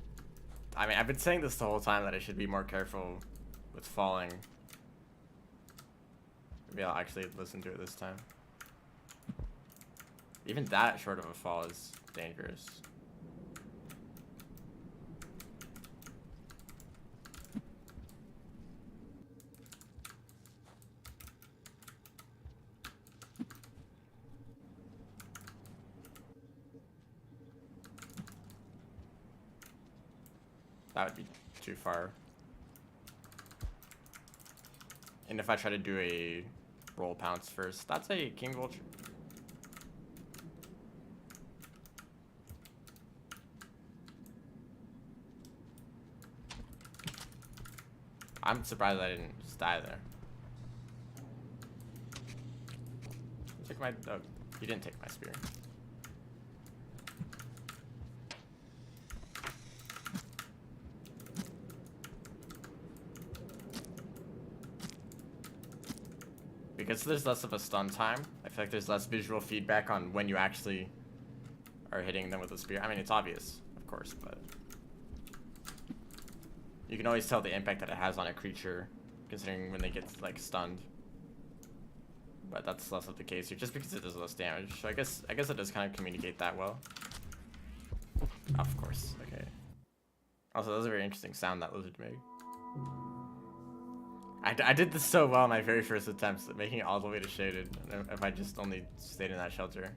I mean, I've been saying this the whole time that I should be more careful with falling. Maybe I'll actually listen to it this time. Even that short of a fall is dangerous. That would be too far. And if I try to do a roll pounce first, that's a king vulture. I'm surprised I didn't just die there. Take my... Oh, you didn't take my spear. Because there's less of a stun time, I feel like there's less visual feedback on when you actually are hitting them with a spear. I mean, it's obvious, of course, but you can always tell the impact that it has on a creature, considering when they get like stunned. But that's less of the case here, just because it does less damage. So I guess it does kind of communicate that well. Of course, okay. Also, that was a very interesting sound that lizard made. I did this so well in my very first attempts at making it all the way to shaded, if I just only stayed in that shelter.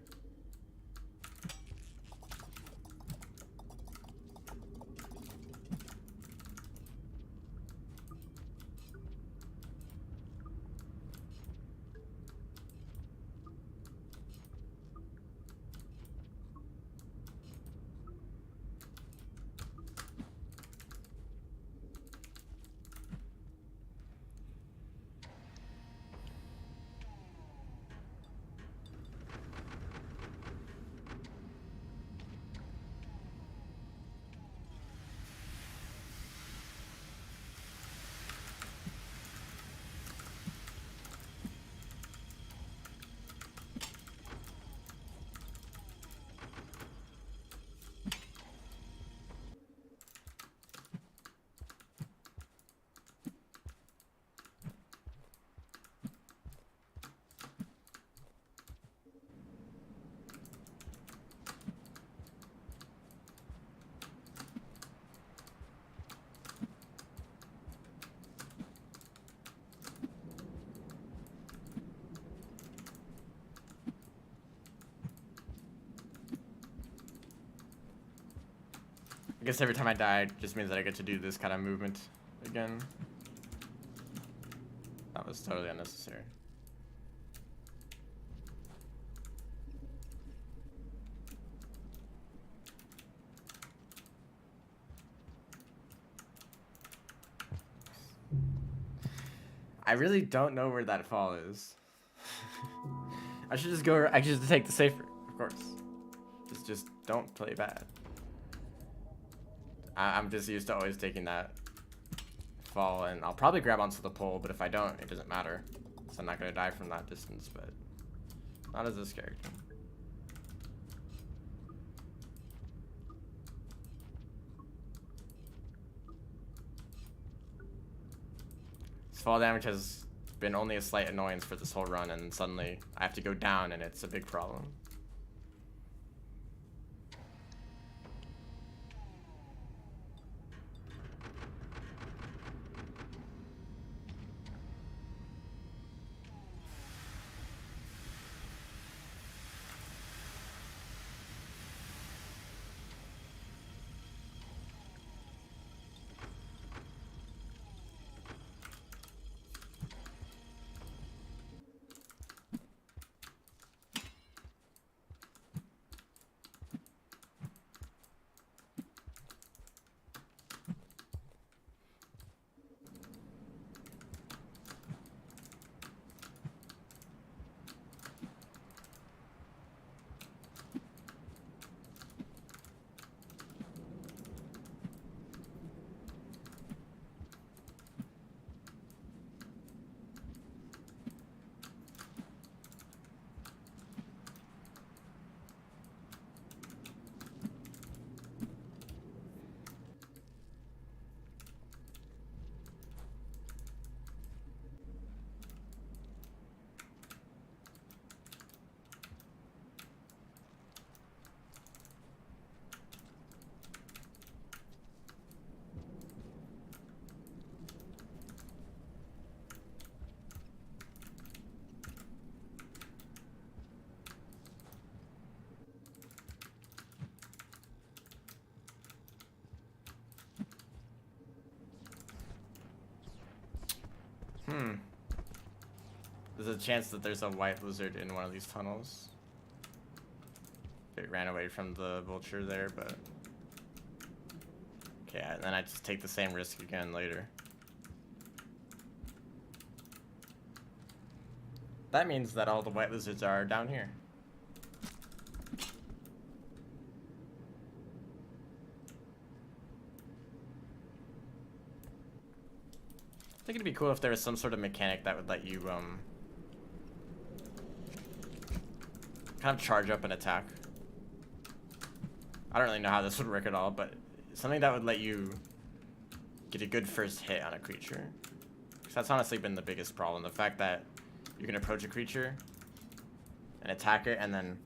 I guess every time I die, it just means that I get to do this kind of movement again. That was totally unnecessary. I really don't know where that fall is. I should just go. I should just take the safer, of course. Just don't play bad. I'm just used to always taking that fall, and I'll probably grab onto the pole, but if I don't, it doesn't matter. So I'm not gonna die from that distance, but not as this character. This fall damage has been only a slight annoyance for this whole run, and suddenly I have to go down, and it's a big problem. There's a chance that there's a white lizard in one of these tunnels. It ran away from the vulture there, but... Okay, and then I just take the same risk again later. That means that all the white lizards are down here. I think it'd be cool if there was some sort of mechanic that would let you, kind of charge up an attack. I don't really know how this would work at all, but something that would let you get a good first hit on a creature. Because that's honestly been the biggest problem. The fact that you can approach a creature and attack it, and then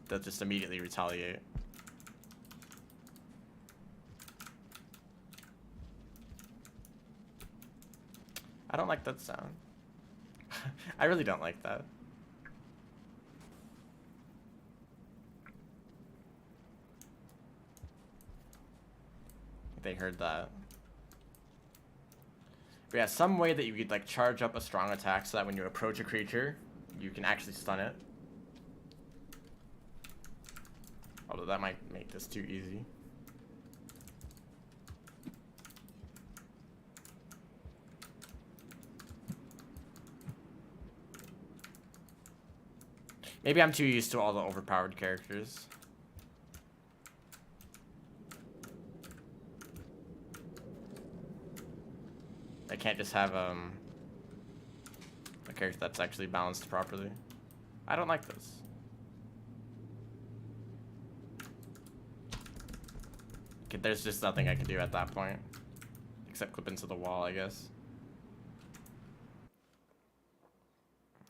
they'll just immediately retaliate. I don't like that sound. I really don't like that. They heard that. But yeah, some way that you could like charge up a strong attack so that when you approach a creature, you can actually stun it. Although that might make this too easy. Maybe I'm too used to all the overpowered characters. I can't just have a character that's actually balanced properly. I don't like this. Okay, there's just nothing I can do at that point. Except clip into the wall, I guess.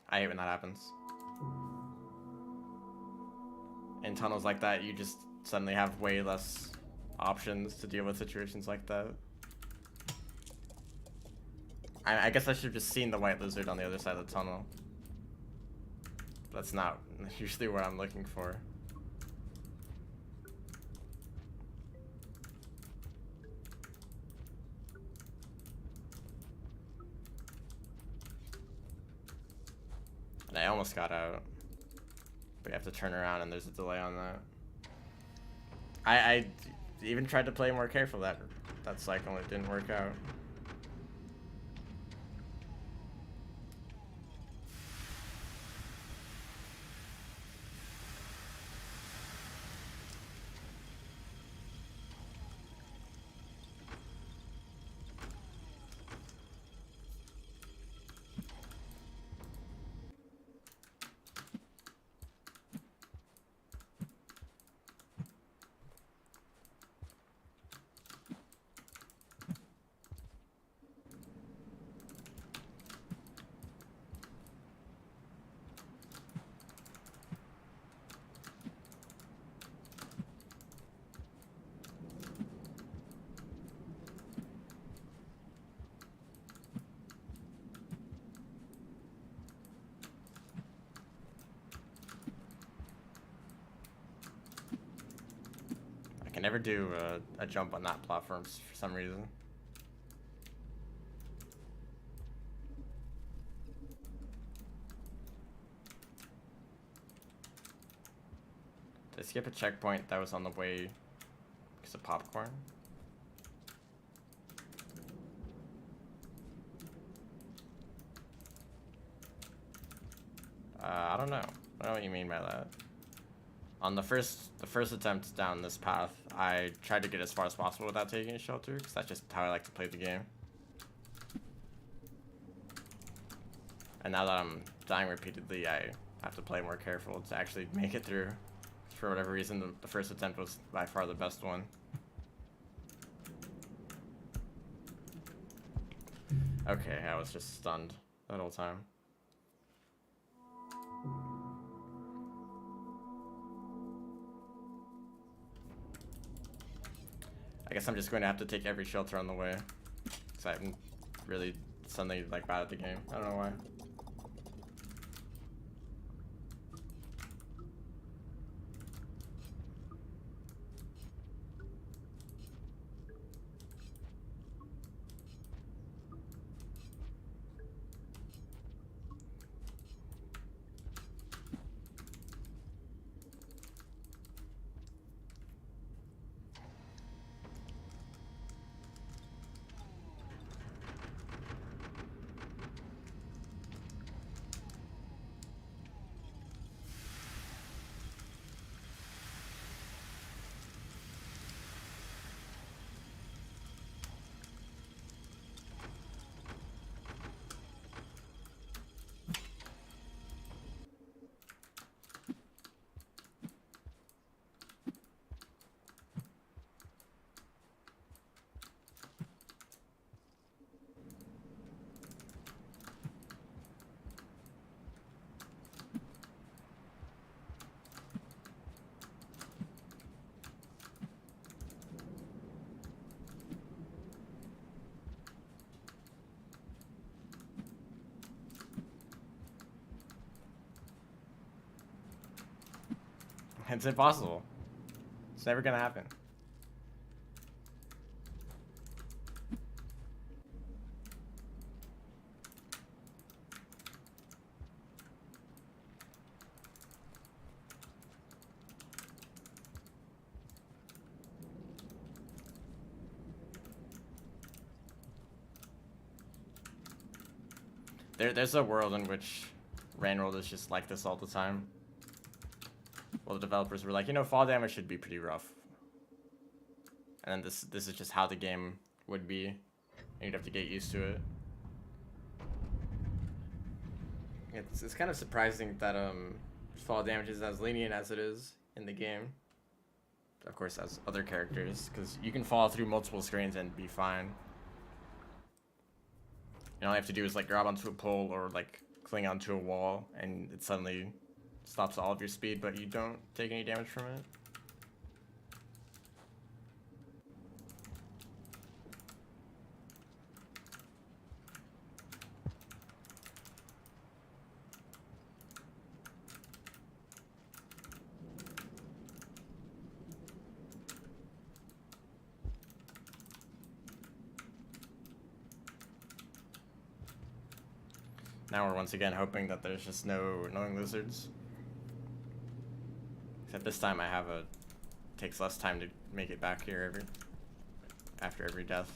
I hate when that happens. In tunnels like that, you just suddenly have way less options to deal with situations like that. I guess I should have just seen the white lizard on the other side of the tunnel. That's not usually what I'm looking for. And I almost got out. But you have to turn around and there's a delay on that. I even tried to play more careful. That cycle, and it didn't work out. I can never do a jump on that platform for some reason. Did I skip a checkpoint that was on the way because of popcorn? I don't know. I don't know what you mean by that. On the first attempt down this path, I tried to get as far as possible without taking a shelter, because that's just how I like to play the game. And now that I'm dying repeatedly, I have to play more careful to actually make it through. For whatever reason, the first attempt was by far the best one. Okay, I was just stunned that whole time. I guess I'm just going to have to take every shelter on the way, because I'm really suddenly like bad at the game. I don't know why. It's impossible. It's never gonna happen. There's a world in which Rainworld is just like this all the time. Well, the developers were like, you know, fall damage should be pretty rough. And then this is just how the game would be. And you'd have to get used to it. It's kind of surprising that fall damage is as lenient as it is in the game. Of course, as other characters, because you can fall through multiple screens and be fine. And all you have to do is like grab onto a pole or like cling onto a wall, and it suddenly stops all of your speed, but you don't take any damage from it. Now we're once again hoping that there's just no annoying lizards. Except this time I have takes less time to make it back here after every death.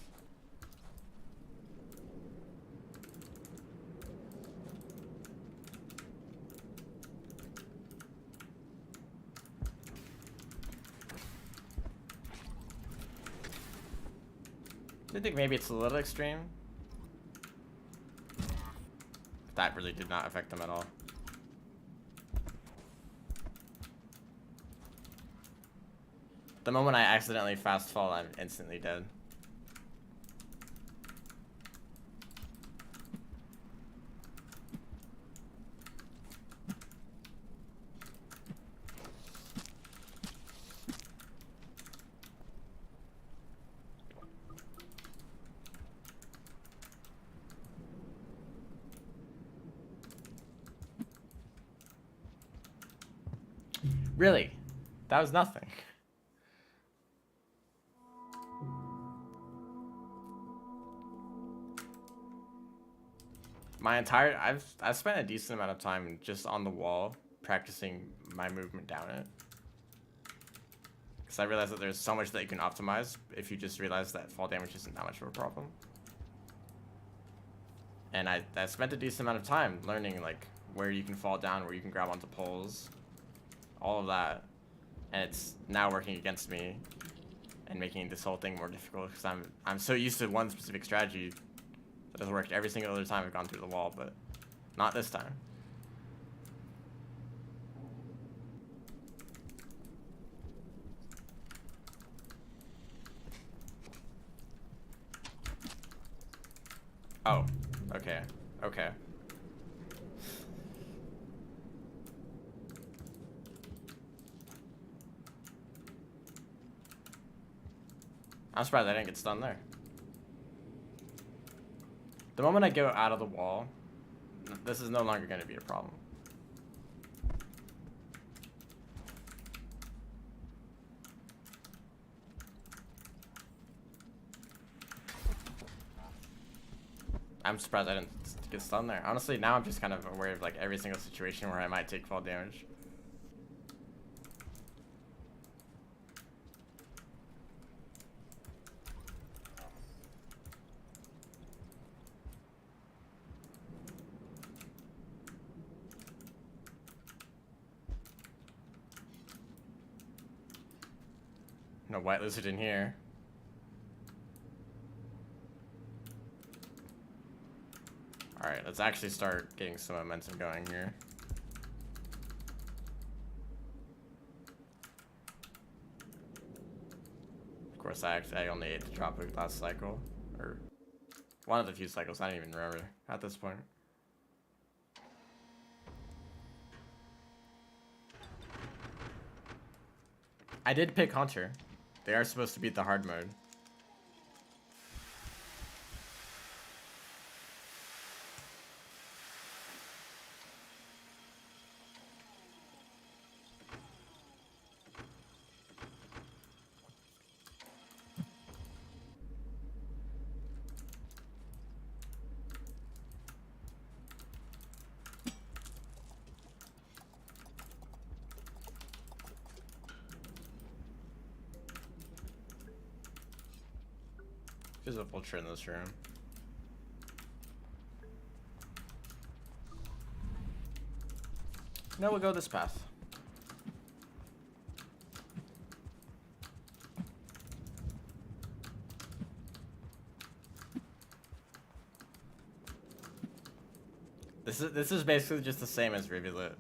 I think maybe it's a little extreme. But that really did not affect them at all. The moment I accidentally fast fall, I'm instantly dead. Really? That was nothing. I've spent a decent amount of time just on the wall practicing my movement down it. Because I realized that there's so much that you can optimize if you just realize that fall damage isn't that much of a problem. And I spent a decent amount of time learning like where you can fall down, where you can grab onto poles, all of that. And it's now working against me and making this whole thing more difficult because I'm so used to one specific strategy that has worked every single other time I've gone through the wall, but not this time. Oh, okay, okay. I'm surprised I didn't get stunned there. The moment I go out of the wall, this is no longer going to be a problem. I'm surprised I didn't get stunned there. Honestly, now I'm just kind of aware of like every single situation where I might take fall damage. No white lizard in here. Alright, let's actually start getting some momentum going here. Of course, I only ate the drop hook last cycle. Or one of the few cycles, I don't even remember at this point. I did pick Hunter. They are supposed to beat the hard mode. There's a vulture in this room. No, we'll go this path. This is basically just the same as Rivulet.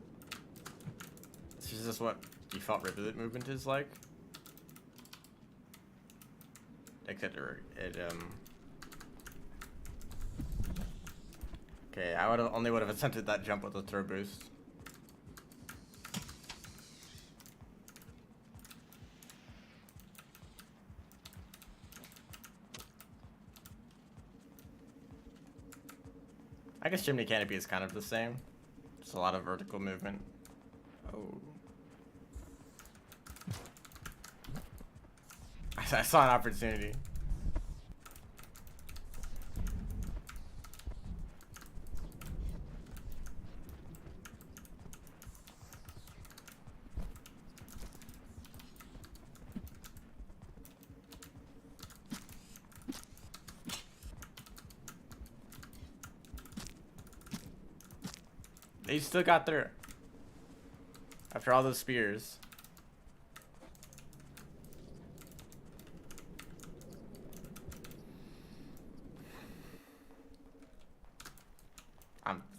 This is just what default Rivulet movement is like. Except okay, I only would have attempted that jump with a throw boost. I guess Chimney Canopy is kind of the same. Just a lot of vertical movement. Oh. I saw an opportunity. They still got through. After all those spears.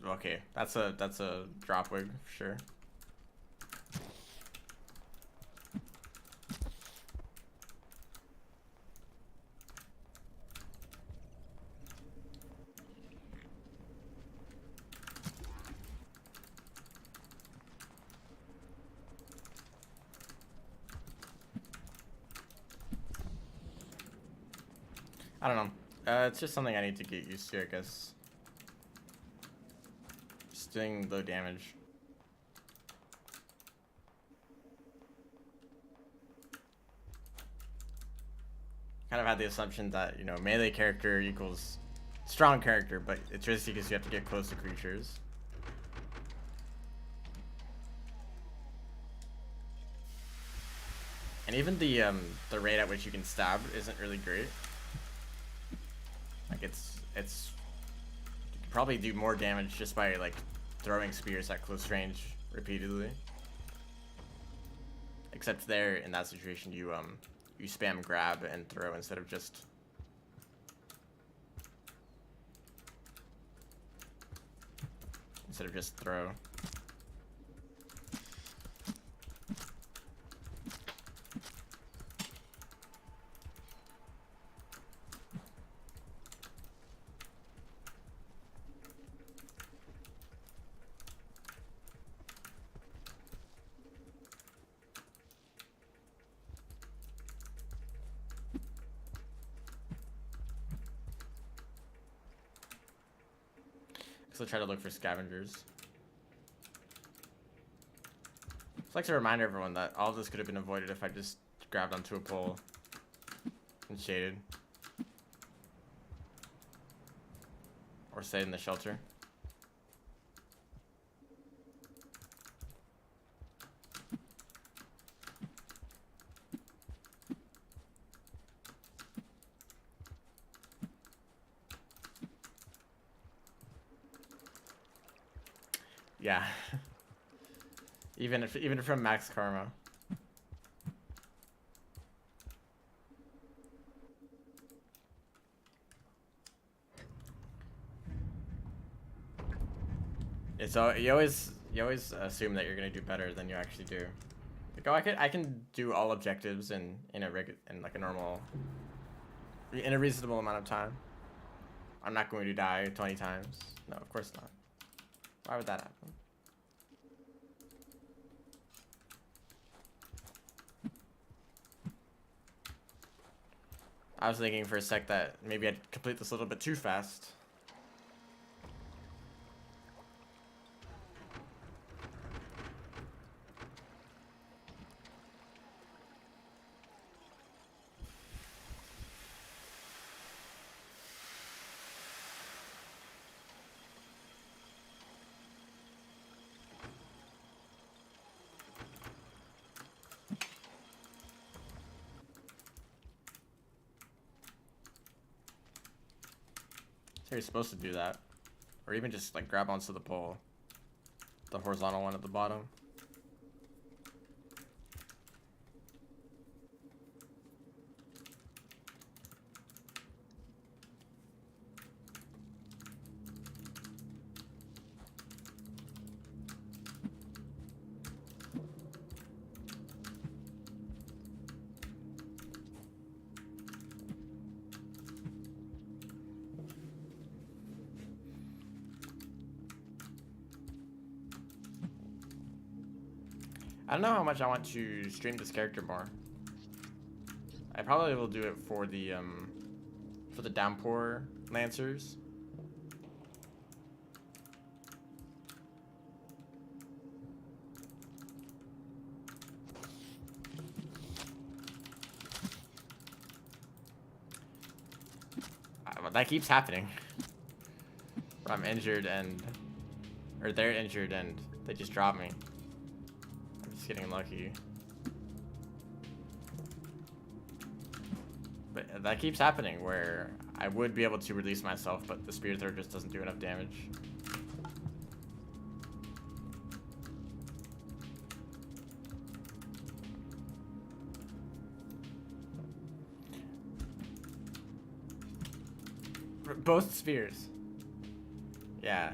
Okay. That's a drop wig for sure. I don't know. It's just something I need to get used to, I guess. Just doing low damage. Kind of had the assumption that, you know, melee character equals strong character, but it's risky because you have to get close to creatures. And even the rate at which you can stab isn't really great. Like it's you can probably do more damage just by like throwing spears at close range repeatedly. Except there in that situation you spam grab and throw instead of just throw. So try to look for scavengers. Just like to remind everyone that all of this could have been avoided if I just grabbed onto a pole and shaded. Or stayed in the shelter. Yeah. even from max karma. It's you always assume that you're gonna do better than you actually do. Like, oh, I can do all objectives in like a normal, in a reasonable amount of time. I'm not going to die 20 times. No, of course not. Why would that happen? I was thinking for a sec that maybe I'd complete this a little bit too fast. You're supposed to do that, or even just like grab onto the pole, the horizontal one at the bottom. I don't know how much I want to stream this character more. I probably will do it for the downpour lancers. That keeps happening. I'm injured or they're injured and they just drop me. Getting lucky, but that keeps happening where I would be able to release myself, but the spear thrower just doesn't do enough damage. For both spheres. Yeah.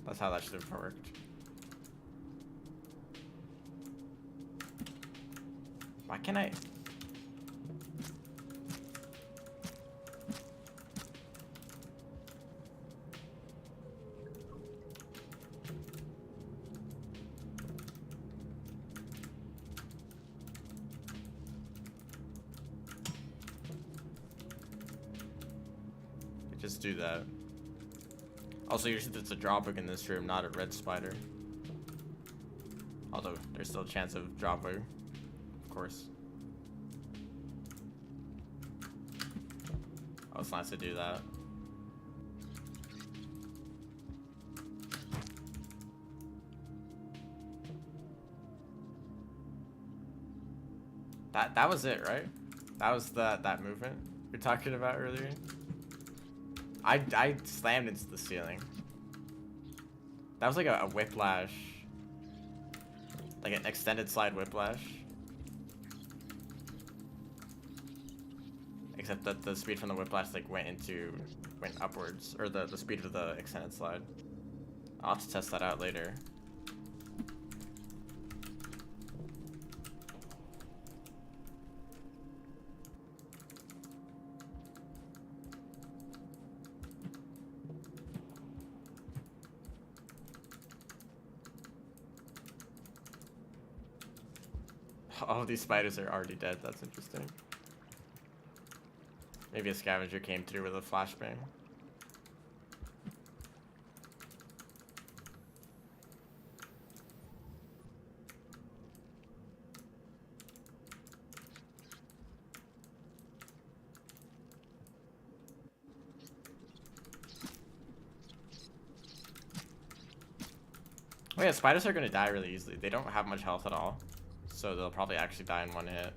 That's how that should have worked. Why can't I? Just do that. Also, you see there's a drawbug in this room, not a red spider. Although, there's still a chance of drawbug, of course. Oh, it's nice to do that. That was it, right? That was that movement you're talking about earlier. I slammed into the ceiling. That was like a whiplash. Like an extended slide whiplash. Except that the speed from the whiplash like went upwards. Or the speed of the extended slide. I'll have to test that out later. All of these spiders are already dead. That's interesting. Maybe a scavenger came through with a flashbang. Oh yeah, spiders are gonna die really easily. They don't have much health at all. So they'll probably actually die in one hit.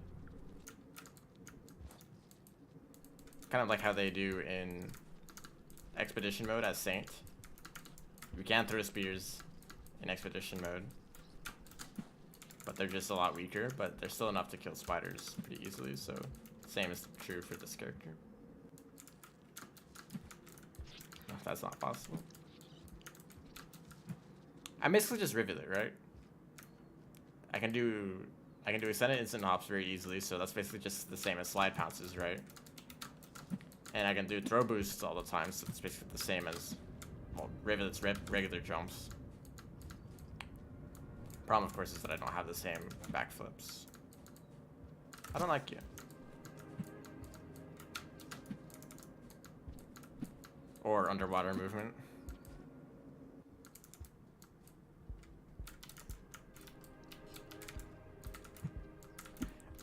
Kind of like how they do in expedition mode as Saint. You can throw spears in expedition mode. But they're just a lot weaker, but they're still enough to kill spiders pretty easily, so same is true for this character. No, that's not possible. I basically just rivet it, right? I can do extended instant hops very easily, so that's basically just the same as slide pounces, right? And I can do throw boosts all the time, so it's basically the same as, well, rivets, regular jumps. Problem, of course, is that I don't have the same backflips. I don't like you. Or underwater movement.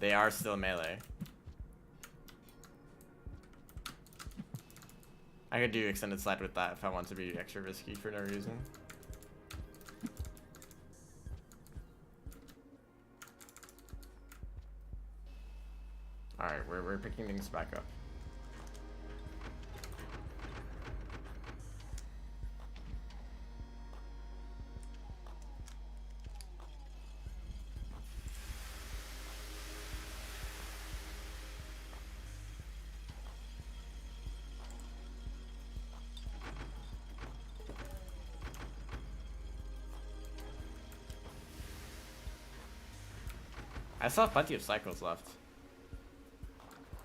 They are still melee. I could do extended slide with that if I want to be extra risky for no reason. Alright, we're picking things back up. I still have plenty of cycles left.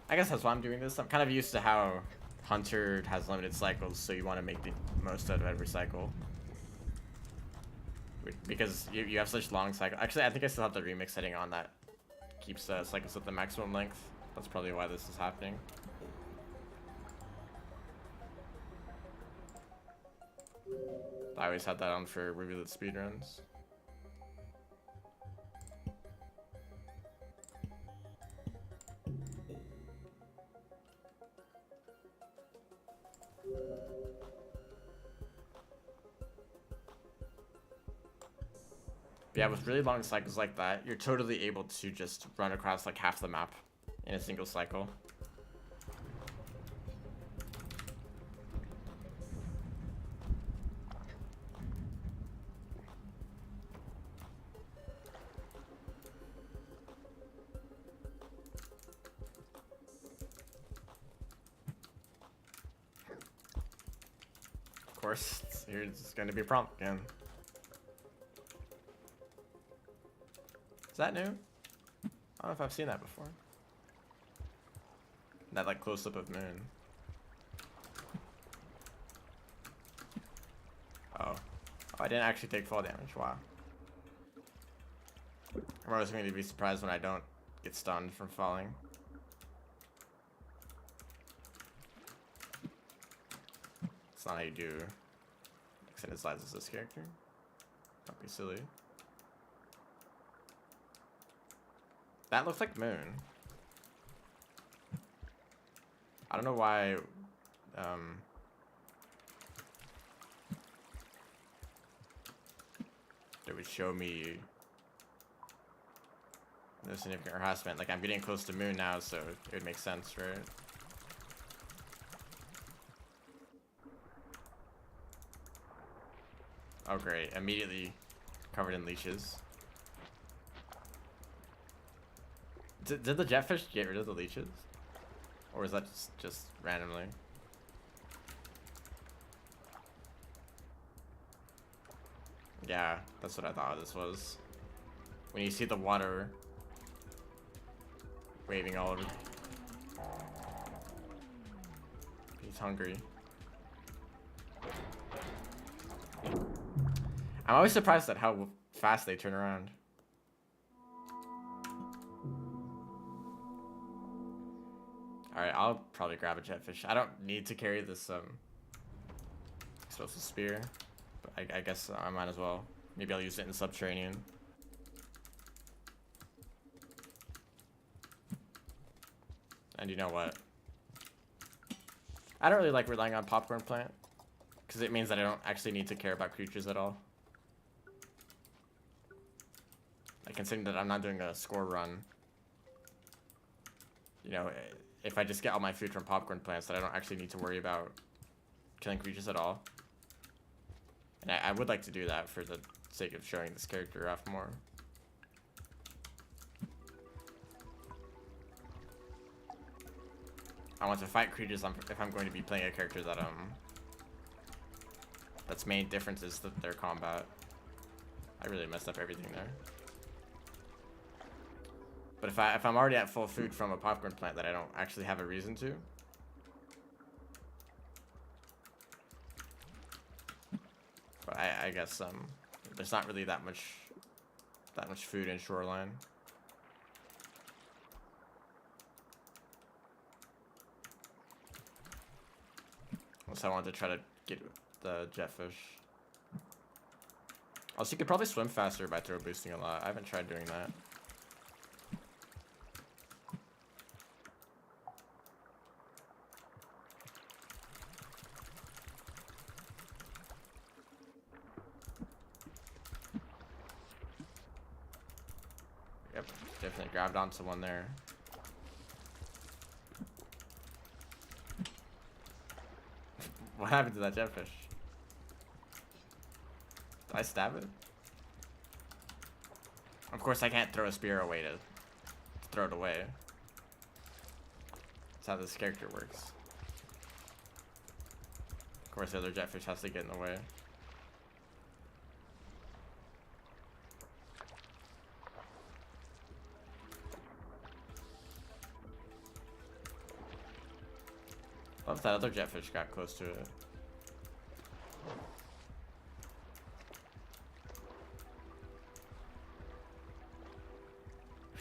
I guess that's why I'm doing this. I'm kind of used to how Hunter has limited cycles, so you want to make the most out of every cycle. Because you have such long cycles. Actually, I think I still have the remix setting on that keeps cycles at the maximum length. That's probably why this is happening. I always had that on for revealed speedruns. Yeah, with really long cycles like that, you're totally able to just run across like half the map in a single cycle. course, here's going to be a prompt again. Is that new? I don't know if I've seen that before. That like close-up of moon. Oh, I didn't actually take fall damage. Wow. I'm always going to be surprised when I don't get stunned from falling. It's not how you do extended slides as this character. Don't be silly. That looks like moon. I don't know why. It would show me no significant harassment. Like I'm getting close to moon now, so it would make sense, right? Oh great! Immediately covered in leeches. Did the jetfish get rid of the leeches? Or is that just randomly? Yeah, that's what I thought this was. When you see the water waving all over. He's hungry. I'm always surprised at how fast they turn around. Alright, I'll probably grab a jetfish. I don't need to carry this explosive spear, but I guess I might as well. Maybe I'll use it in subterranean. And you know what? I don't really like relying on popcorn plant, because it means that I don't actually need to care about creatures at all. Like considering that I'm not doing a score run, you know, if I just get all my food from popcorn plants, that I don't actually need to worry about killing creatures at all. And I would like to do that for the sake of showing this character off more. I want to fight creatures if I'm going to be playing a character that that's main difference is their combat. I really messed up everything there. But if I'm already at full food from a popcorn plant that I don't actually have a reason to. But I guess there's not really that much food in Shoreline. Unless I wanted to try to get the jetfish. Also, you could probably swim faster by throw boosting a lot. I haven't tried doing that. Yep, definitely grabbed onto one there. What happened to that jetfish? Did I stab it? Of course, I can't throw a spear away to throw it away. That's how this character works. Of course, the other jetfish has to get in the way. Love that other jetfish got close to it.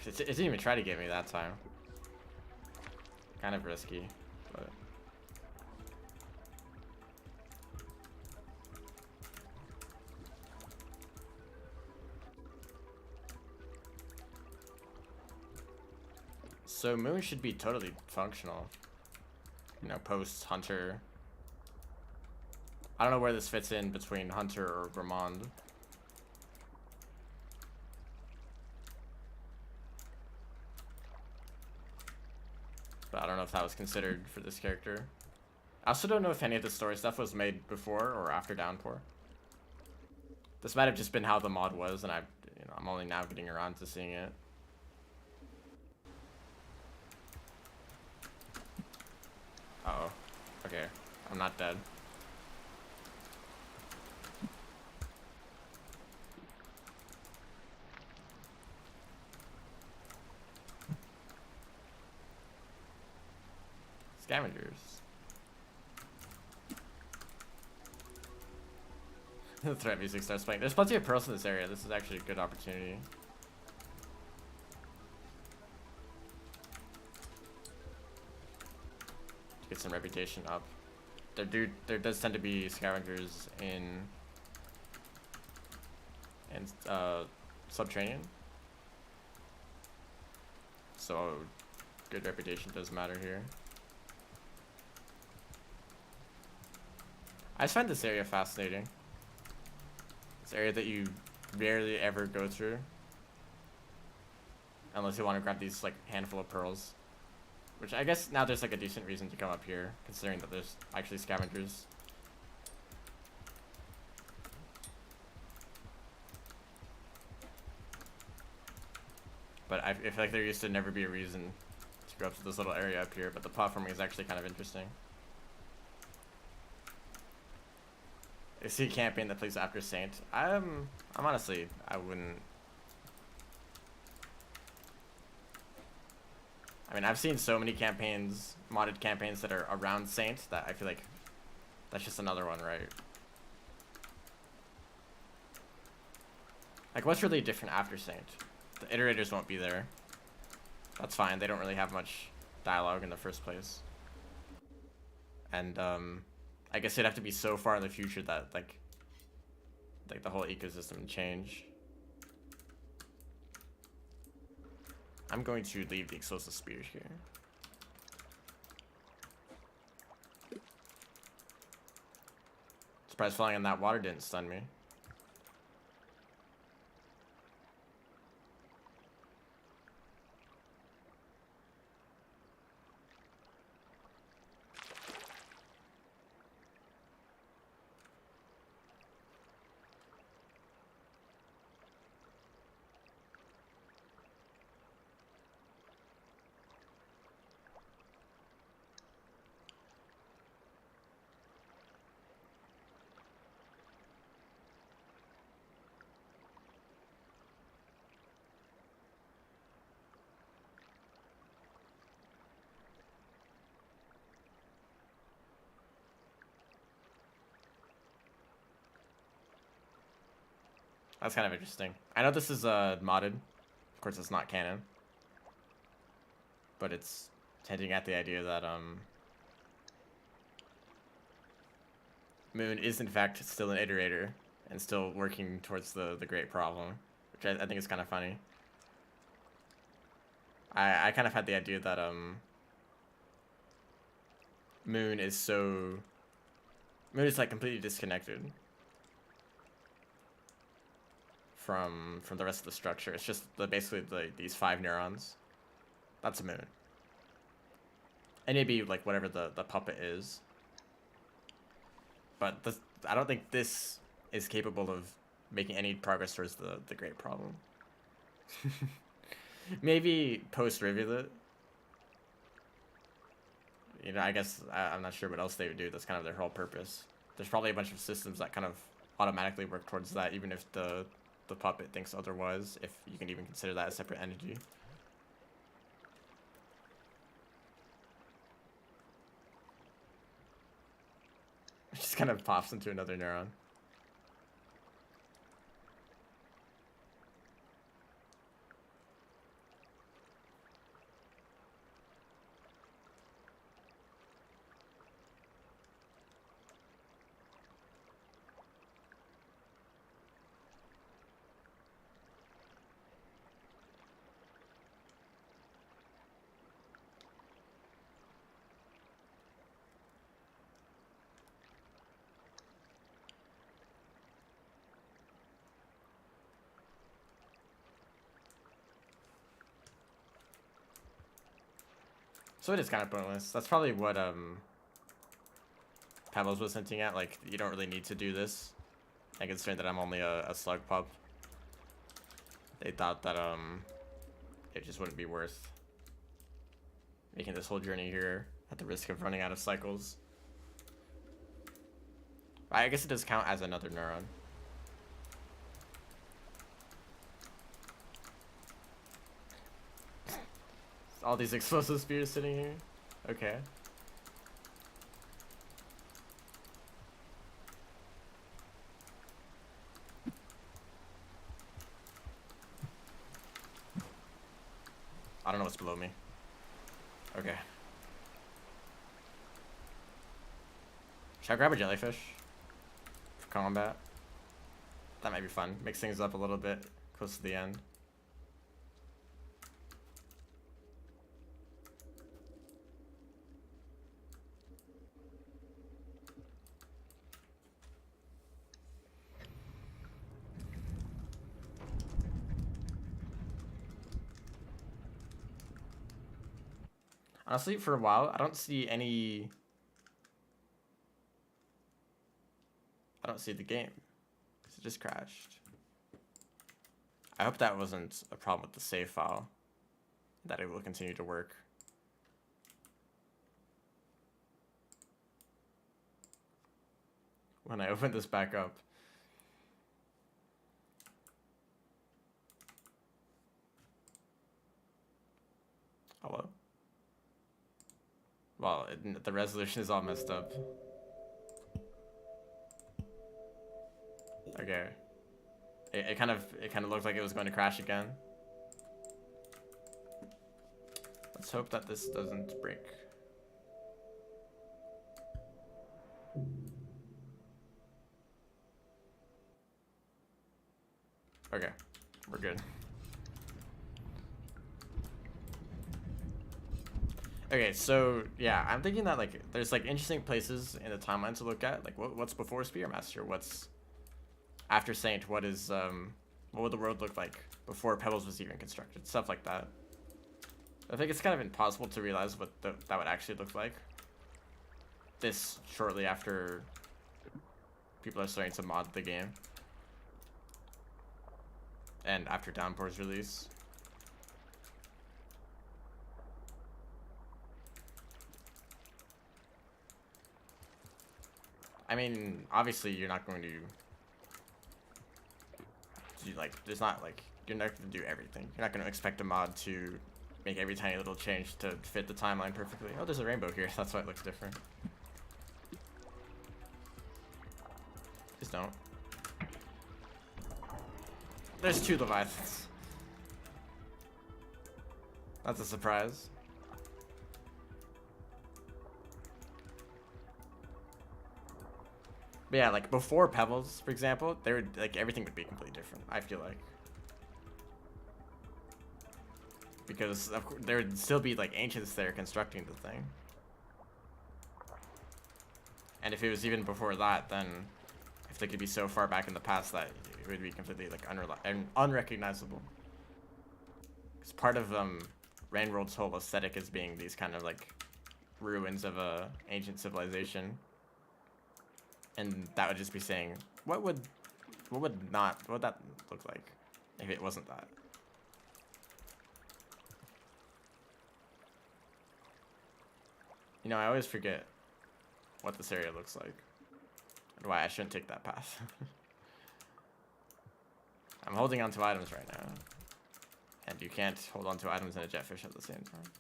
It didn't even try to get me that time. Kind of risky, but... So Moon should be totally functional. You know, post Hunter. I don't know where this fits in between Hunter or Vermond. But I don't know if that was considered for this character. I also don't know if any of the story stuff was made before or after Downpour. This might have just been how the mod was, and I'm only now getting around to seeing it. Uh-oh. Okay, I'm not dead. Scavengers. The threat music starts playing. There's plenty of pearls in this area. This is actually a good opportunity. To get some reputation up. There does tend to be scavengers in Subterranean. So good reputation does matter here. I just find this area fascinating. This area that you rarely ever go through. Unless you want to grab these like handful of pearls. Which I guess now there's like a decent reason to come up here, considering that there's actually scavengers. But I feel like there used to never be a reason to go up to this little area up here, but the platforming is actually kind of interesting. I see a campaign that plays after Saint. I'm honestly, I wouldn't. I mean, I've seen so many campaigns, modded campaigns that are around Saint that I feel like that's just another one, right? Like, what's really different after Saint? The Iterators won't be there. That's fine. They don't really have much dialogue in the first place. And, I guess it'd have to be so far in the future that, like the whole ecosystem would change. I'm going to leave the explosive spears here. Surprised falling in that water didn't stun me. That's kind of interesting. I know this is modded. Of course, it's not canon. But it's hinting at the idea that Moon is in fact still an iterator and still working towards the great problem, which I think is kind of funny. I kind of had the idea that Moon is like completely disconnected from the rest of the structure. It's just basically these 5 neurons. That's a Moon. And maybe like whatever the puppet is. But I don't think this is capable of making any progress towards the great problem. Maybe post-Rivulet. You know, I guess I'm not sure what else they would do. That's kind of their whole purpose. There's probably a bunch of systems that kind of automatically work towards that, even if the puppet thinks otherwise, if you can even consider that a separate entity. It just kind of pops into another neuron. So it is kind of pointless. That's probably what Pebbles was hinting at. Like, you don't really need to do this. And considering that I'm only a slug pup, they thought that it just wouldn't be worth making this whole journey here at the risk of running out of cycles. I guess it does count as another neuron. All these explosive spears sitting here. Okay. I don't know what's below me. Okay. Should I grab a jellyfish for combat? That might be fun. Mix things up a little bit close to the end. Honestly, for a while, I don't see the game. It just crashed. I hope that wasn't a problem with the save file. That it will continue to work. When I open this back up. Hello? Well, the resolution is all messed up. Okay. It kind of looked like it was going to crash again. Let's hope that this doesn't break. Okay, we're good. Okay, so yeah, I'm thinking that like there's like interesting places in the timeline to look at. Like what's before Spearmaster? What's after Saint? What would the world look like before Pebbles was even constructed? Stuff like that. I think it's kind of impossible to realize what that would actually look like. This shortly after people are starting to mod the game. And after Downpour's release. I mean, obviously you're not going to like, there's not like, you're not going to do everything. You're not going to expect a mod to make every tiny little change to fit the timeline perfectly. Oh, there's a rainbow here. That's why it looks different. Just don't. There's 2 Leviathans. That's a surprise. But yeah, like before Pebbles, for example, there would like everything would be completely different. I feel like, because of course, there would still be like ancients there constructing the thing, and if it was even before that, then if they could be so far back in the past that it would be completely like unrecognizable. Because part of Rainworld's whole aesthetic is being these kind of like ruins of a ancient civilization. And that would just be saying, what would that look like if it wasn't that? You know, I always forget what this area looks like and why I shouldn't take that path. I'm holding on to items right now, and you can't hold on to items and a jetfish at the same time.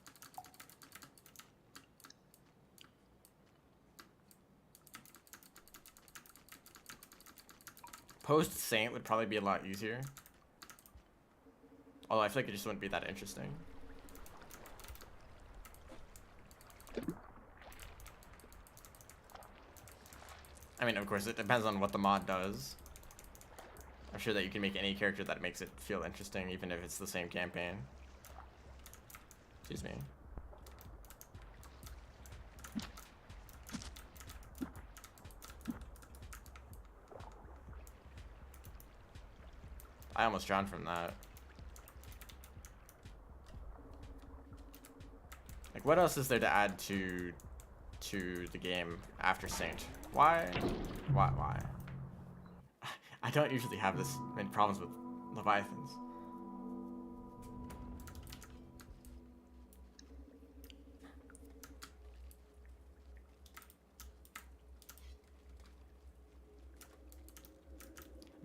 Post Saint would probably be a lot easier. Although I feel like it just wouldn't be that interesting. I mean, of course, it depends on what the mod does. I'm sure that you can make any character that makes it feel interesting, even if it's the same campaign. Excuse me. I almost drowned from that. Like, what else is there to add to the game after Saint? Why? I don't usually have this many problems with Leviathans.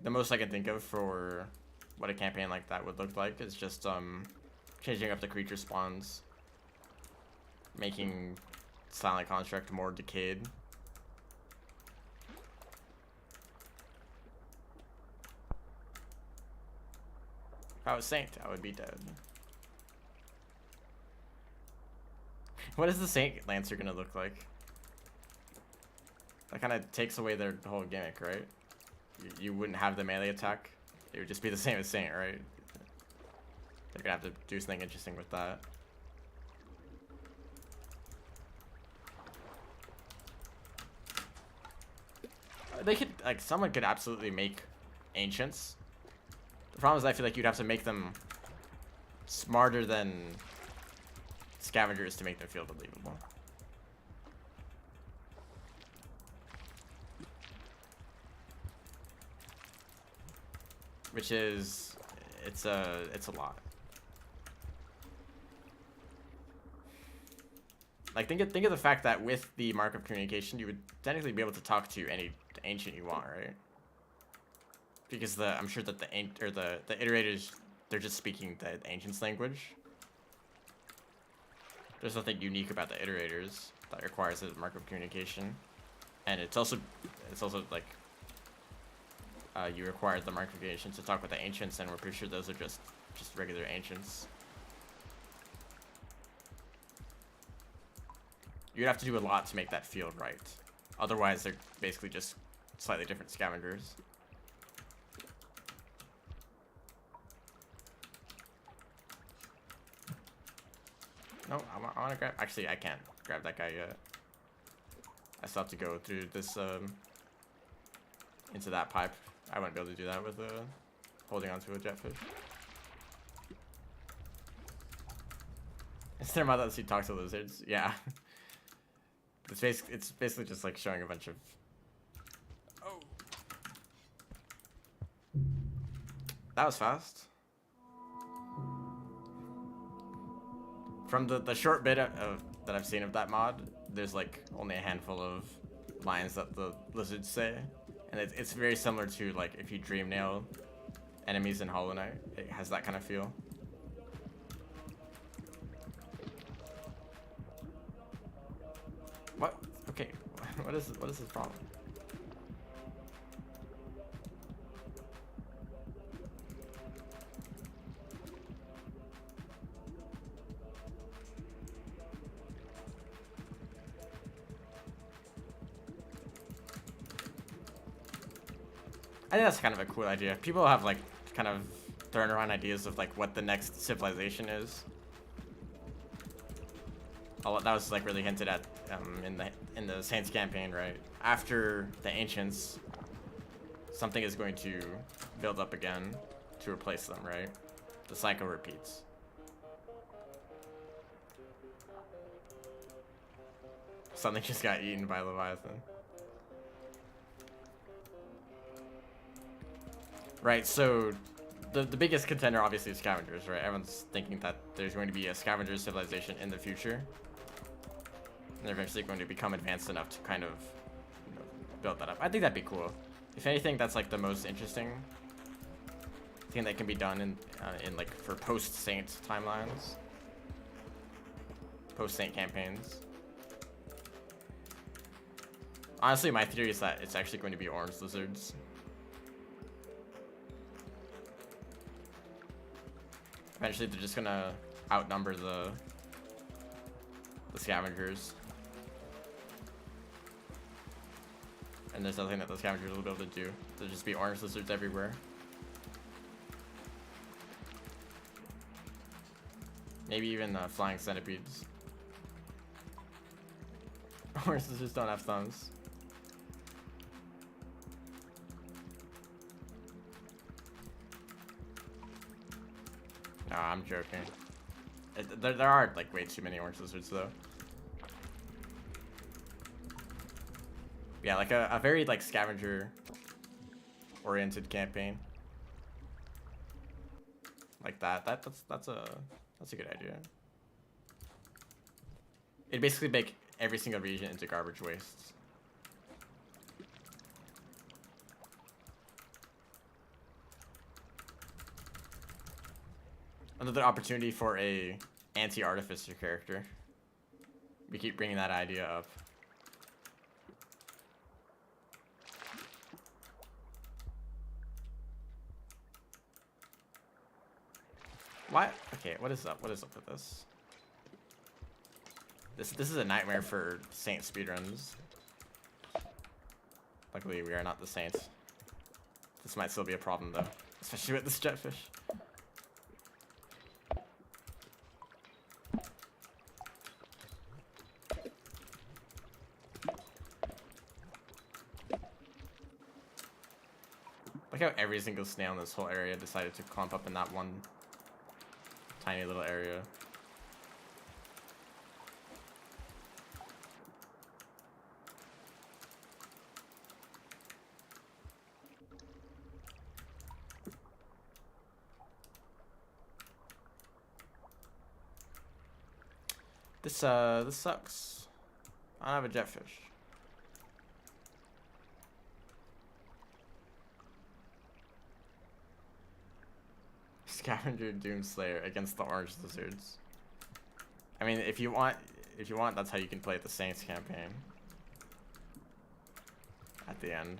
The most I can think of for what a campaign like that would look like is just changing up the creature spawns, making Silent Construct more decayed. If I was Saint, I would be dead. What is the Saint Lancer gonna look like? That kind of takes away their whole gimmick, right? You wouldn't have the melee attack. It would just be the same as Saint, right? They're gonna have to do something interesting with that. They could, like, someone could absolutely make Ancients. The problem is I feel like you'd have to make them smarter than Scavengers to make them feel believable. Which is, it's a lot. Like, think of the fact that with the Mark of Communication, you would technically be able to talk to any Ancient you want, right? Because I'm sure that the Iterators, they're just speaking the Ancient's language. There's nothing unique about the Iterators that requires a Mark of Communication, and it's also like you require the Mark of Communication to talk with the Ancients, and we're pretty sure those are just regular Ancients. You'd have to do a lot to make that feel right. Otherwise, they're basically just slightly different Scavengers. No, I want to grab... Actually, I can't grab that guy yet. I still have to go through this, into that pipe. I wouldn't be able to do that with, holding onto a jetfish. Is there a mod that lets you talk to lizards? Yeah. It's basically just like showing a bunch of... Oh. That was fast. From the short bit that I've seen of that mod, there's like only a handful of lines that the lizards say. And it's very similar to like if you dream nail enemies in Hollow Knight. It has that kind of feel. What? Okay. What is this problem? I think that's kind of a cool idea. People have like kind of thrown around ideas of like what the next civilization is. That was like really hinted at in the Saints campaign, right? After the Ancients, something is going to build up again to replace them, right? The cycle repeats. Something just got eaten by Leviathan. Right, so the biggest contender obviously is Scavengers, right? Everyone's thinking that there's going to be a Scavenger civilization in the future. And they're eventually going to become advanced enough to kind of, you know, build that up. I think that'd be cool. If anything, that's like the most interesting thing that can be done in like for post-Saint timelines. Post-Saint campaigns. Honestly, my theory is that it's actually going to be orange lizards. Eventually, they're just gonna outnumber the Scavengers. And there's nothing that the Scavengers will be able to do. There'll just be orange lizards everywhere. Maybe even flying centipedes. Orange lizards don't have thumbs. No, I'm joking. There are like way too many orange lizards though. Yeah, like a very like scavenger oriented campaign. Like that's a good idea. It'd basically make every single region into garbage wastes. Another opportunity for a anti-artificer character. We keep bringing that idea up. What? Okay, what is up? What is up with this? This is a nightmare for Saint speedruns. Luckily, we are not the Saints. This might still be a problem though, especially with this jetfish. Look how every single snail in this whole area decided to clump up in that one tiny little area. This sucks. I don't have a jetfish. Scavenger Doomslayer against the Orange Lizards. I mean, if you want, that's how you can play the Saints campaign. At the end.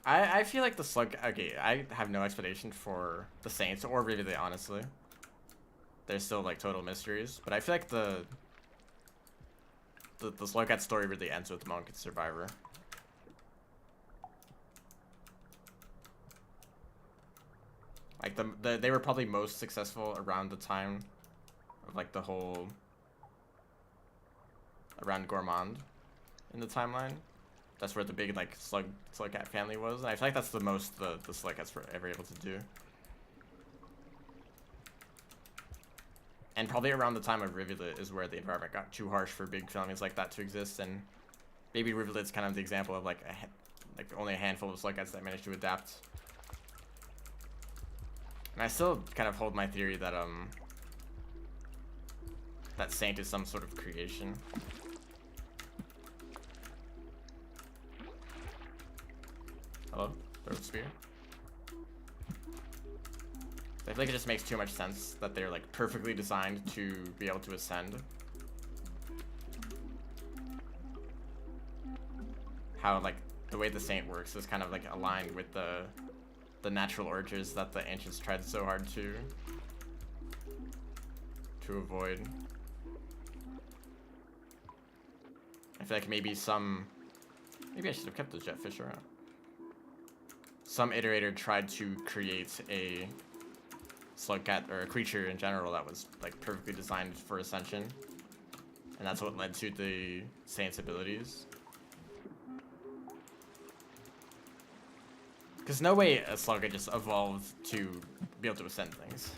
I feel like the slug. Okay, I have no explanation for the Saints or really, honestly. They're still like total mysteries, but I feel like the Slugcat story really ends with Monk and Survivor. Like they were probably most successful around the time of like the whole around Gourmand in the timeline. That's where the big like Slugcat family was, and I feel like that's the most the Slugcats were ever able to do. And probably around the time of Rivulet is where the environment got too harsh for big families like that to exist, and maybe Rivulet's kind of the example of like only a handful of Slugcats that managed to adapt. And I still kind of hold my theory that that Saint is some sort of creation. Hello? Throw the spear. I feel like it just makes too much sense that they're like perfectly designed to be able to ascend. How like the way the Saint works is kind of like aligned with the natural urges that the ancients tried so hard to avoid. I feel like maybe I should have kept the jetfish around. Some iterator tried to create a Slugcat or a creature in general that was like perfectly designed for ascension, and that's what led to the Saint's abilities. Because no way a Slugcat just evolved to be able to ascend things.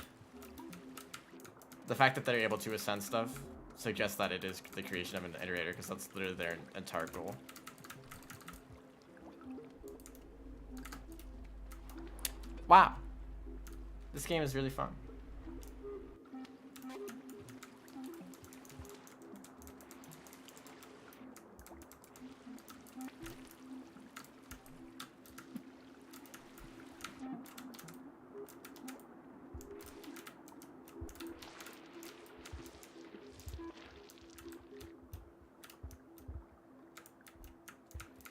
The fact that they're able to ascend stuff suggests that it is the creation of an iterator, because that's literally their entire goal. Wow. This game is really fun.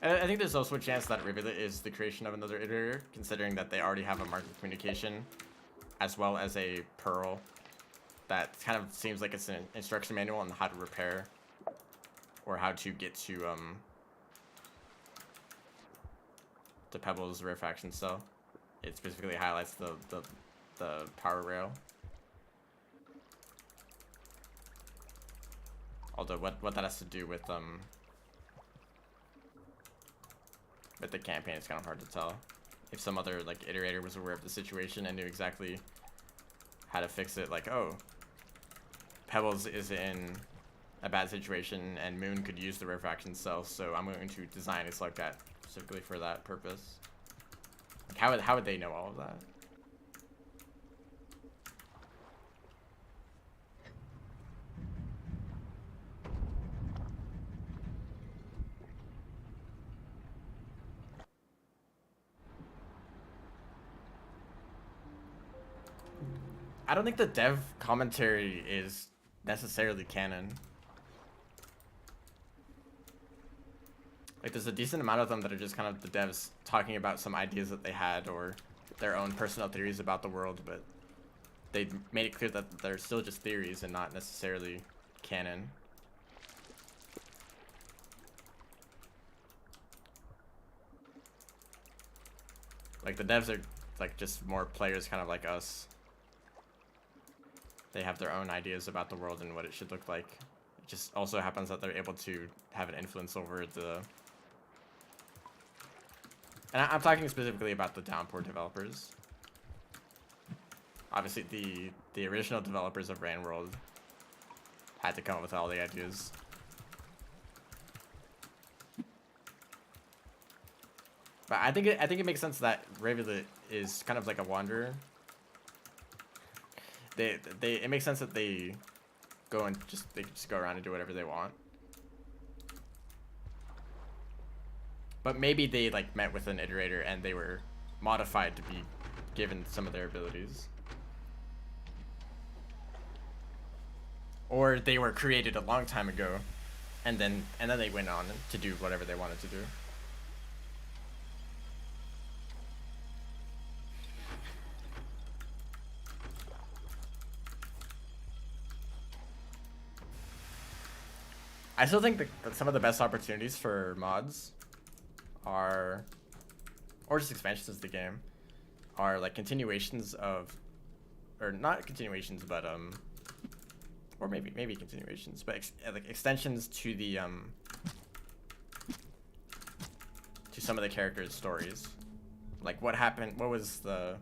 I think there's also a chance that Rivulet is the creation of another iterator, considering that they already have a mark of communication, as well as a pearl that kind of seems like it's an instruction manual on how to repair or how to get to Pebble's rarefaction cell. It specifically highlights the power rail. Although what that has to do with the campaign, it's kind of hard to tell. If some other like iterator was aware of the situation and knew exactly how to fix it, like, oh, Pebbles is in a bad situation and Moon could use the rarefaction cell, so I'm going to design a Slugcat specifically for that purpose. Like, how would they know all of that? I don't think the dev commentary is necessarily canon. Like, there's a decent amount of them that are just kind of the devs talking about some ideas that they had or their own personal theories about the world, but they made it clear that they're still just theories and not necessarily canon. Like, the devs are like just more players kind of like us. They have their own ideas about the world and what it should look like. It just also happens that they're able to have an influence over the... And I'm talking specifically about the Downpour developers. Obviously, the original developers of Rain World had to come up with all the ideas. But I think it makes sense that Rivulet is kind of like a wanderer. It makes sense that they just go around and do whatever they want. But maybe they like met with an iterator and they were modified to be given some of their abilities. Or they were created a long time ago and then they went on to do whatever they wanted to do. I still think that some of the best opportunities for mods are, or just expansions of the game, are like continuations of, or not continuations, but or maybe continuations, but like extensions to the to some of the characters' stories. Like what happened? What was the...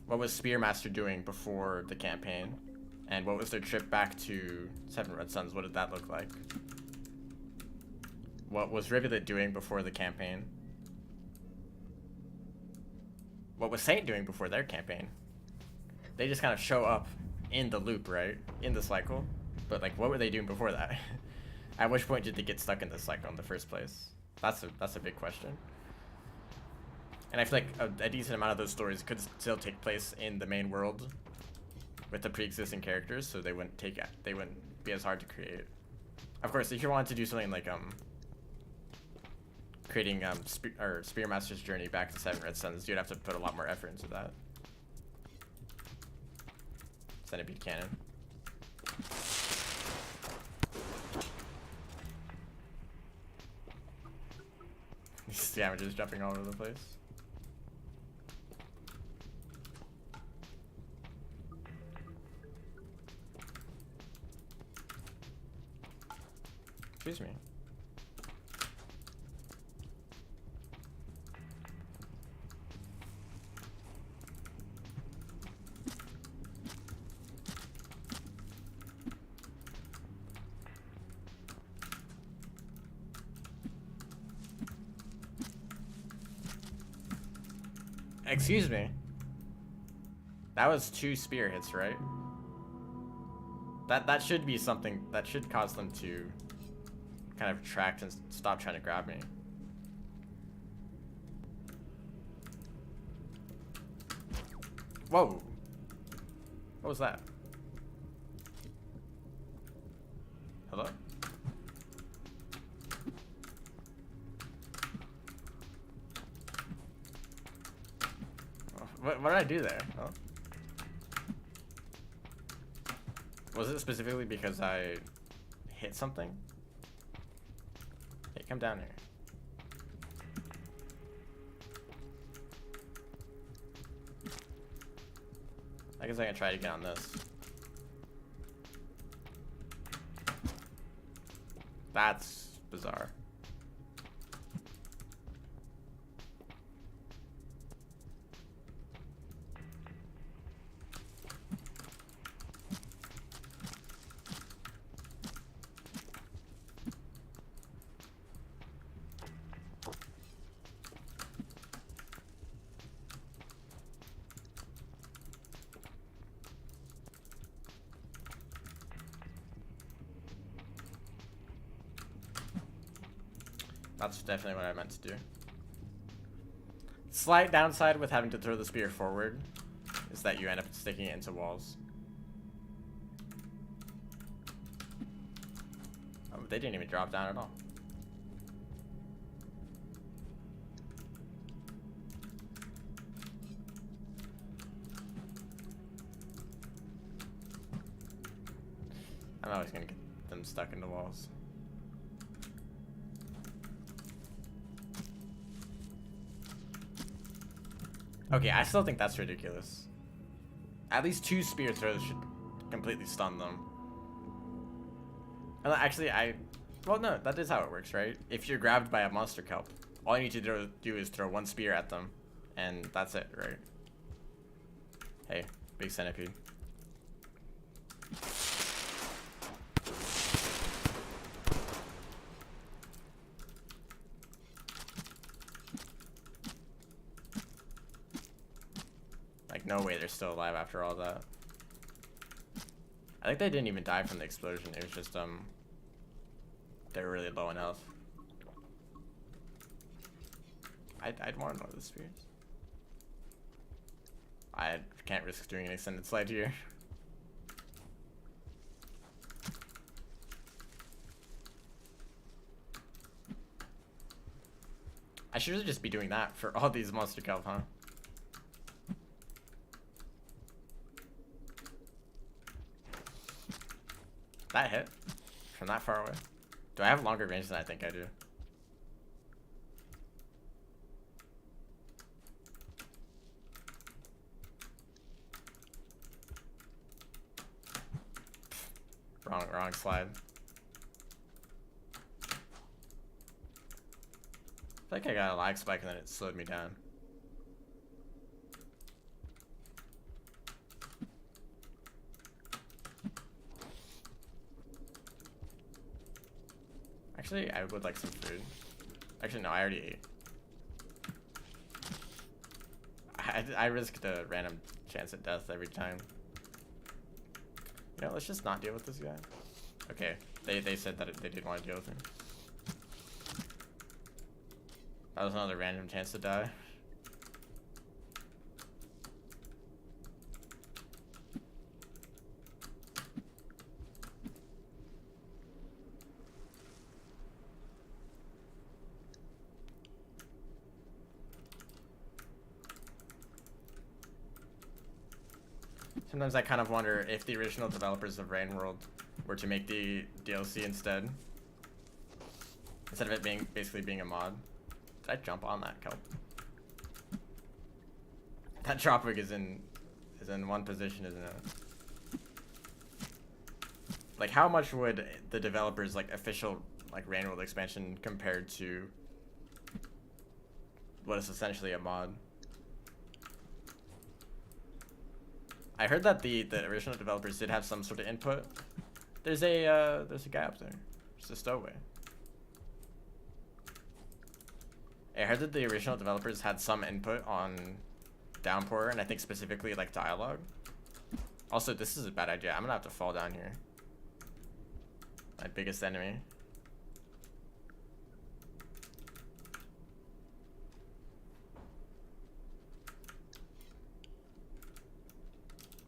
What was Spearmaster doing before the campaign? And what was their trip back to Seven Red Suns? What did that look like? What was Rivulet doing before the campaign? What was Saint doing before their campaign? They just kind of show up in the loop, right? In the cycle. But like, what were they doing before that? At which point did they get stuck in this cycle in the first place? That's a big question. And I feel like a decent amount of those stories could still take place in the main world with the pre-existing characters, so they wouldn't be as hard to create. Of course, if you wanted to do something like creating Spearmaster's journey back to Seven Red Suns, you'd have to put a lot more effort into that. Centipede cannon. These damages jumping all over the place. Excuse me. Excuse me. That was 2 spear hits, right? That should be something that should cause them to kind of retract and stop trying to grab me. Whoa. What was that? Hello? What did I do there? Oh. Was it specifically because I hit something? Hey, come down here. I guess I can try to get on this. That's bizarre. That's definitely what I meant to do. Slight downside with having to throw the spear forward is that you end up sticking it into walls. Oh, they didn't even drop down at all. I'm always gonna get them stuck into walls. Okay, I still think that's ridiculous. At least 2 spear throws should completely stun them. And actually, well, no, that is how it works, right? If you're grabbed by a monster kelp, all you need to do is throw 1 spear at them, and that's it, right? Hey, big centipede. Like, no way they're still alive after all that. I think they didn't even die from the explosion. It was just, they were really low in health. I'd want one of the spears. I can't risk doing an extended slide here. I should really just be doing that for all these monster kelp, huh? That hit from that far away. Do I have longer range than I think I do? Wrong slide. I think I got a lag spike and then it slowed me down. Actually, I would like some food. Actually, no, I already ate. I risked a random chance at death every time. You know, let's just not deal with this guy. Okay, they said that they didn't want to deal with him. That was another random chance to die. Sometimes I kind of wonder if the original developers of Rain World were to make the DLC instead of it being basically being a mod. Did I jump on that kelp? That Tropic is in one position, isn't it? Like, how much would the developers like official like Rain World expansion compared to what is essentially a mod? I heard that the original developers did have some sort of input. There's a guy up there. Just a stowaway. I heard that the original developers had some input on Downpour, and I think specifically like dialogue. Also, this is a bad idea. I'm gonna have to fall down here. My biggest enemy.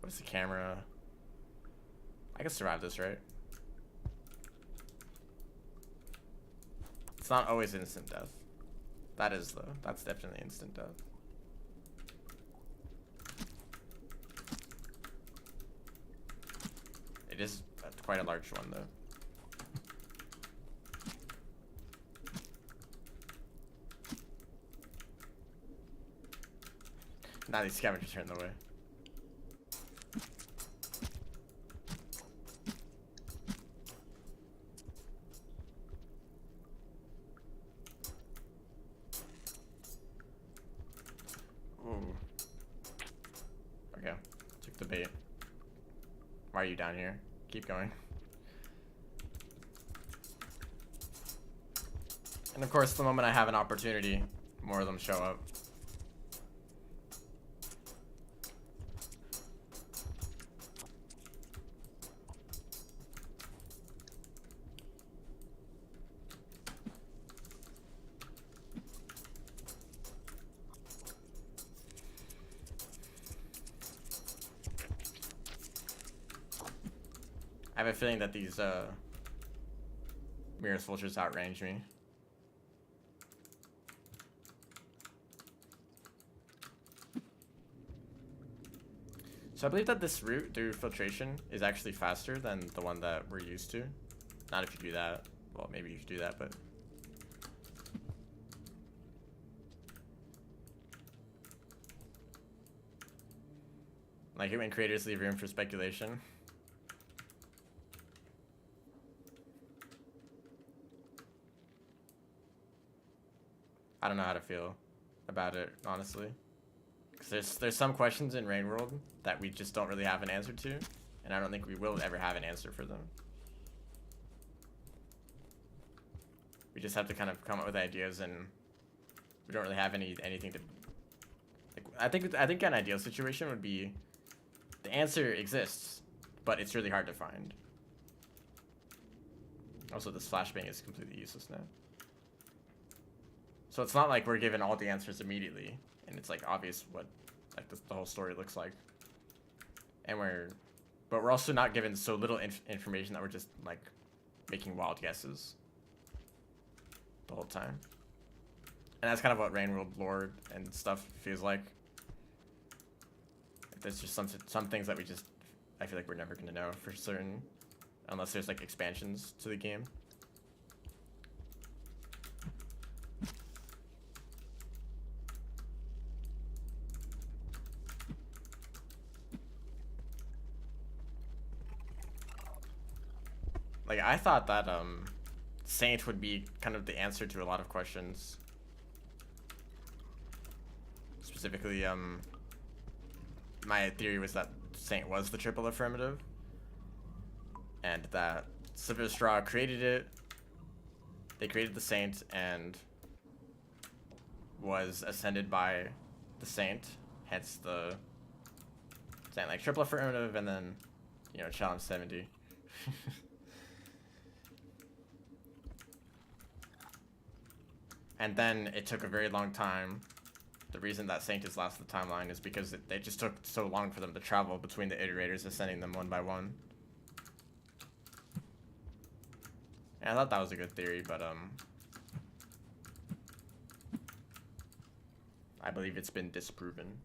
What's the camera? I can survive this, right? It's not always instant death. That is, though. That's definitely instant death. It is quite a large one, though. Now these scavengers are in the way. Why are you down here? Keep going. And of course, the moment I have an opportunity, more of them show up. I have a feeling that these mirror vultures outrange me. So I believe that this route through filtration is actually faster than the one that we're used to. Not if you do that. Well, maybe you should do that, but... like it when creators leave room for speculation. I don't know how to feel about it, honestly. Because there's some questions in Rain World that we just don't really have an answer to, and I don't think we will ever have an answer for them. We just have to kind of come up with ideas, and we don't really have anything to... like, I think an ideal situation would be the answer exists, but it's really hard to find. Also, this flashbang is completely useless now. So it's not like we're given all the answers immediately, and it's like obvious what like the whole story looks like. And but we're also not given so little information that we're just like making wild guesses the whole time. And that's kind of what Rain World lore and stuff feels like. There's just some things that I feel like we're never gonna know for certain, unless there's like expansions to the game. Like I thought that Saint would be kind of the answer to a lot of questions. Specifically, my theory was that Saint was the triple affirmative, and that Slipper Straw created it. They created the Saint and was ascended by the Saint, hence the Saint like triple affirmative, and then challenge 70. And then it took a very long time. The reason that Saint is last in the timeline is because it just took so long for them to travel between the iterators, ascending them one by one. And I thought that was a good theory, but I believe it's been disproven.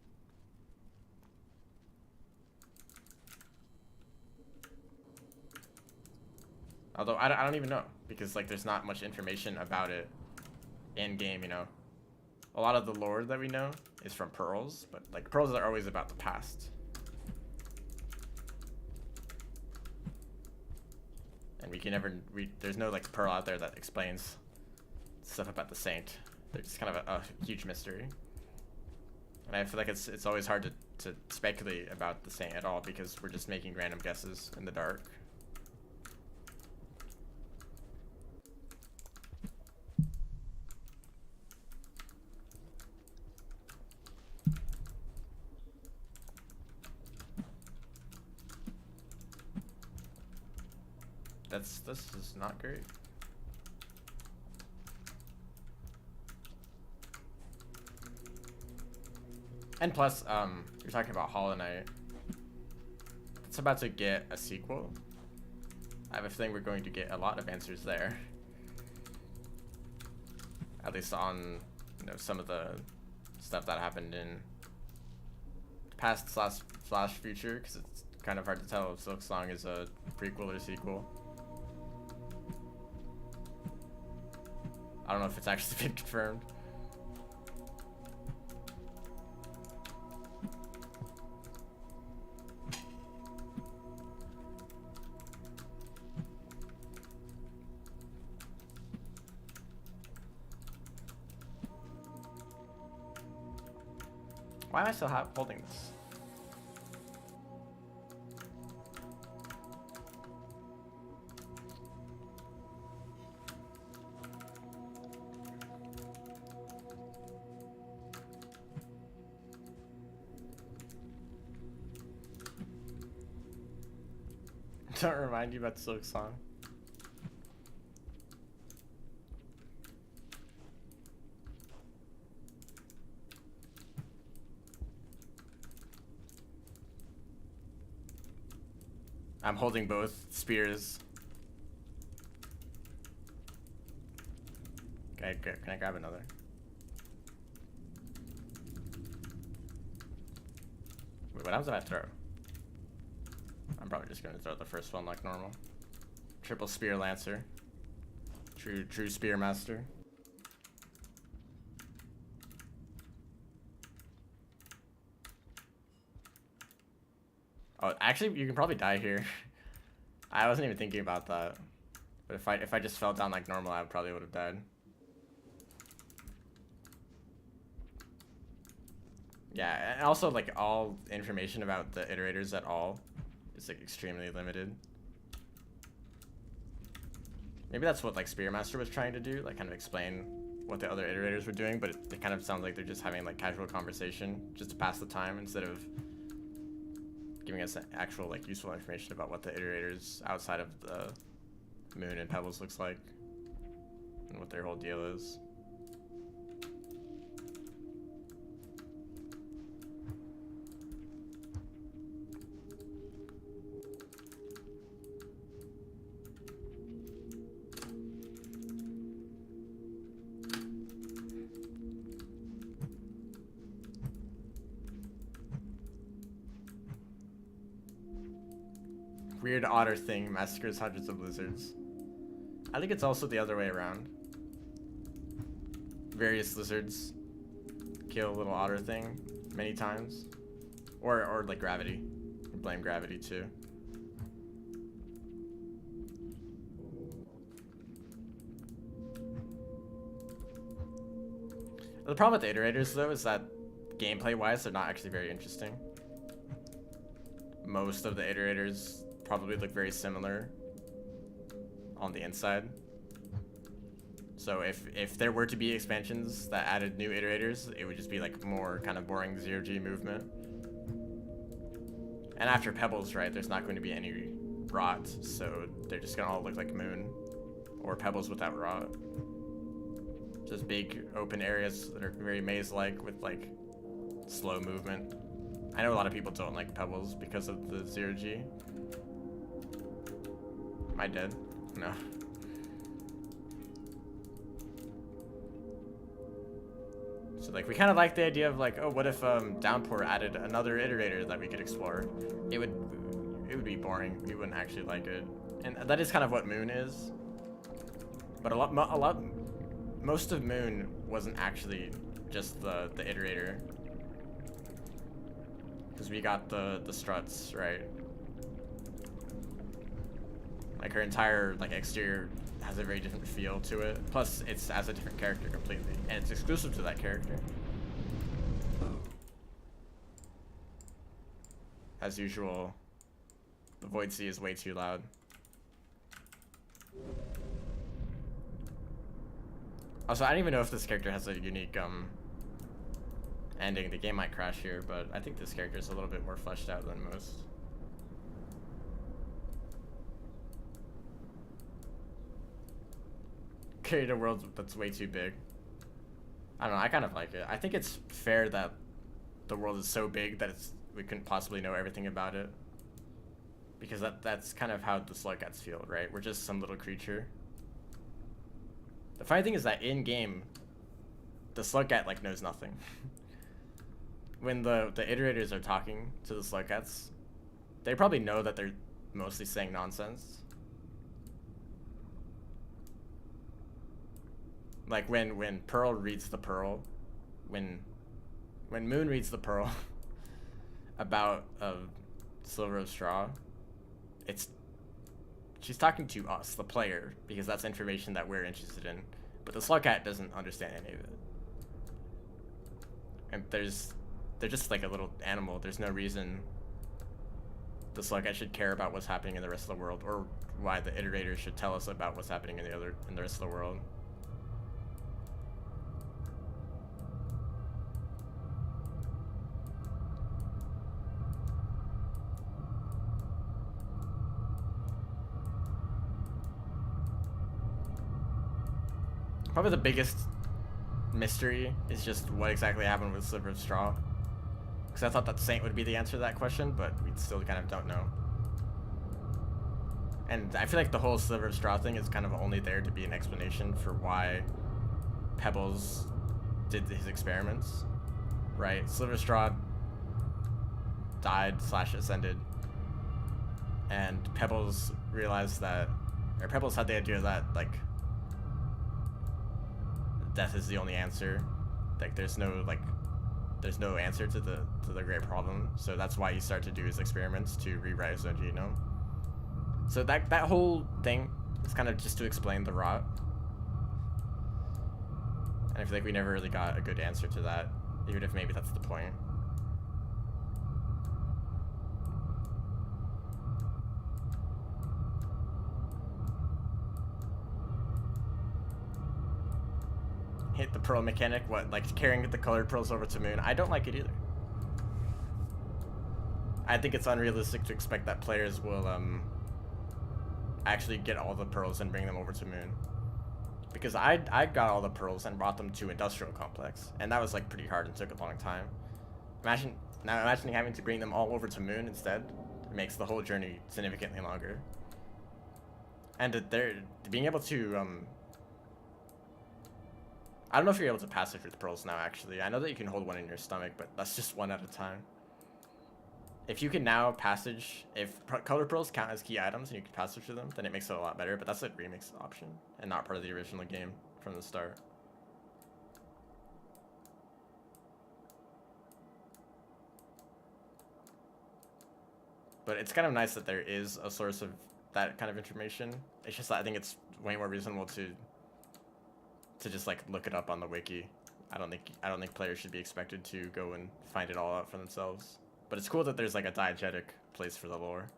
Although I don't even know, because like there's not much information about it in game, A lot of the lore that we know is from pearls, but like pearls are always about the past. And we can never there's no like pearl out there that explains stuff about the Saint. They're just kind of a huge mystery. And I feel like it's always hard to speculate about the Saint at all, because we're just making random guesses in the dark. This is not great. And plus, you're talking about Hollow Knight. It's about to get a sequel. I have a feeling we're going to get a lot of answers there. At least on, some of the stuff that happened in past slash future, because it's kind of hard to tell if Silksong is a prequel or sequel. I don't know if it's actually been confirmed. Why am I still holding this? Don't remind you about Silksong. I'm holding both spears. Can I grab another? Wait, what else did I throw? I'm probably just gonna throw the first one like normal. Triple Spear Lancer. True Spear Master. Oh, actually, you can probably die here. I wasn't even thinking about that. But if I just fell down like normal, I probably would have died. Yeah, and also like all information about the iterators at all is like extremely limited. Maybe that's what like Spearmaster was trying to do, like kind of explain what the other iterators were doing, but it kind of sounds like they're just having like casual conversation just to pass the time instead of giving us actual like useful information about what the iterators outside of the Moon and Pebbles looks like and what their whole deal is. Weird otter thing massacres hundreds of lizards. I think it's also the other way around. Various lizards kill little otter thing many times. Or like gravity. Blame gravity too. The problem with the iterators though is that gameplay wise they're not actually very interesting. Most of the iterators probably look very similar on the inside. So if there were to be expansions that added new iterators, it would just be like more kind of boring 0G movement. And after Pebbles, right, there's not going to be any rot, so they're just gonna all look like Moon or Pebbles without rot. Just big open areas that are very maze-like with like slow movement. I know a lot of people don't like Pebbles because of the 0G. Am I dead? No. So like we kind of like the idea of like, oh, what if Downpour added another iterator that we could explore? It would be boring. We wouldn't actually like it, and that is kind of what Moon is. But most of Moon wasn't actually just the iterator, because we got the struts, right? Like her entire like exterior has a very different feel to it. Plus, it's as a different character completely, and it's exclusive to that character. As usual, the Void Sea is way too loud. Also, I don't even know if this character has a unique ending. The game might crash here, but I think this character is a little bit more fleshed out than most. Create a world that's way too big. I don't know, I kind of like it. I think it's fair that the world is so big that we couldn't possibly know everything about it. Because that's kind of how the Slugcats feel, right? We're just some little creature. The funny thing is that in game, the Slugcat like knows nothing. When the iterators are talking to the Slugcats, they probably know that they're mostly saying nonsense. Like when Pearl reads the Pearl, when Moon reads the Pearl about Silver of Straw, she's talking to us, the player, because that's information that we're interested in. But the Slugcat doesn't understand any of it. And they're just like a little animal. There's no reason the Slugcat should care about what's happening in the rest of the world, or why the iterators should tell us about what's happening in the rest of the world. Probably the biggest mystery is just what exactly happened with Sliver of Straw. Because I thought that Saint would be the answer to that question, but we still kind of don't know. And I feel like the whole Sliver of Straw thing is kind of only there to be an explanation for why Pebbles did his experiments, right? Sliver of Straw died / ascended and Pebbles realized that, or Pebbles had the idea that like death is the only answer. Like there's no answer to the great problem. So that's why he started to do his experiments to rewrite his own genome. So that whole thing is kind of just to explain the rot. And I feel like we never really got a good answer to that, even if maybe that's the point. Hate the pearl mechanic. What, like carrying the colored pearls over to Moon? I don't like it either. I think it's unrealistic to expect that players will actually get all the pearls and bring them over to Moon. Because I got all the pearls and brought them to Industrial Complex, and that was like pretty hard and took a long time. Imagining having to bring them all over to Moon instead, it makes the whole journey significantly longer. And being able to I don't know if you're able to passage with pearls now, actually. I know that you can hold one in your stomach, but that's just one at a time. If you can now passage, if color pearls count as key items and you can passage through them, then it makes it a lot better, but that's a remix option and not part of the original game from the start. But it's kind of nice that there is a source of that kind of information. It's just that I think it's way more reasonable to just like look it up on the wiki. I don't think players should be expected to go and find it all out for themselves. But it's cool that there's like a diegetic place for the lore.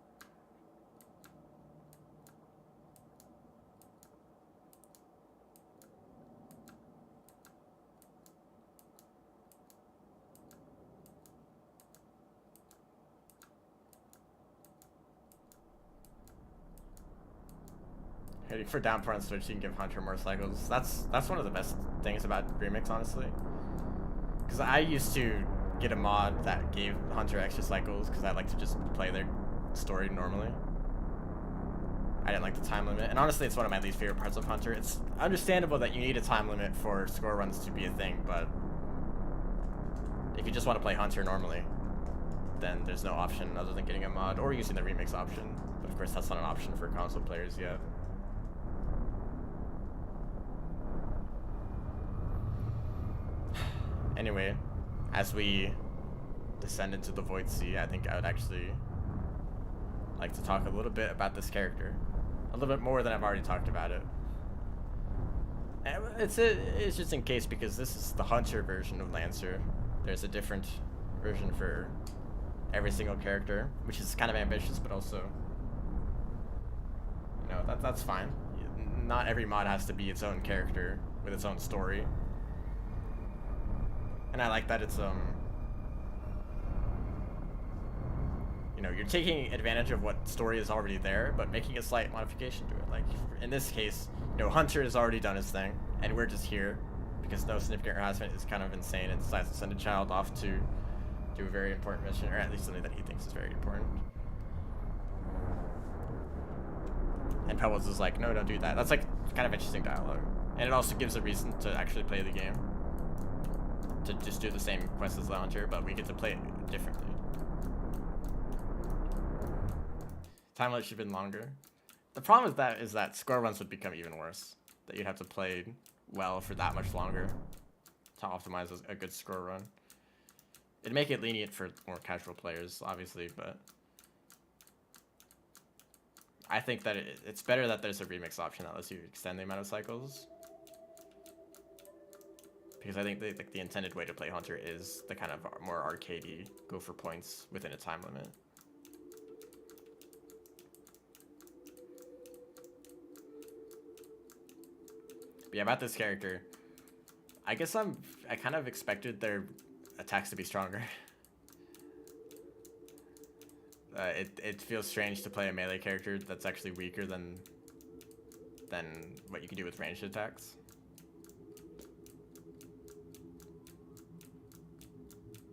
For downpour on Switch, you can give Hunter more cycles. That's one of the best things about Remix, honestly. Because I used to get a mod that gave Hunter extra cycles because I like to just play their story normally. I didn't like the time limit, and honestly, it's one of my least favorite parts of Hunter. It's understandable that you need a time limit for score runs to be a thing, but if you just want to play Hunter normally, then there's no option other than getting a mod or using the Remix option. But of course, that's not an option for console players yet. Anyway, as we descend into the Void Sea, I think I would actually like to talk a little bit about this character. A little bit more than I've already talked about it. And it's just in case, because this is the Hunter version of Lancer. There's a different version for every single character, which is kind of ambitious, but also, you know, that's fine. Not every mod has to be its own character with its own story. And I like that it's, you know, you're taking advantage of what story is already there, but making a slight modification to it. Like, in this case, you know, Hunter has already done his thing, and we're just here because no significant harassment is kind of insane and decides to send a child off to do a very important mission, or at least something that he thinks is very important. And Pebbles is like, no, don't do that. That's like kind of interesting dialogue. And it also gives a reason to actually play the game. To just do the same quest as the Hunter, but we get to play it differently. Time limit should have been longer. The problem with that is that score runs would become even worse. That you'd have to play well for that much longer to optimize a good score run. It'd make it lenient for more casual players, obviously, but I think that it's better that there's a remix option that lets you extend the amount of cycles. Because I think the intended way to play Hunter is the kind of more arcadey, go for points within a time limit. But yeah, about this character, I guess I kind of expected their attacks to be stronger. It feels strange to play a melee character that's actually weaker than what you can do with ranged attacks.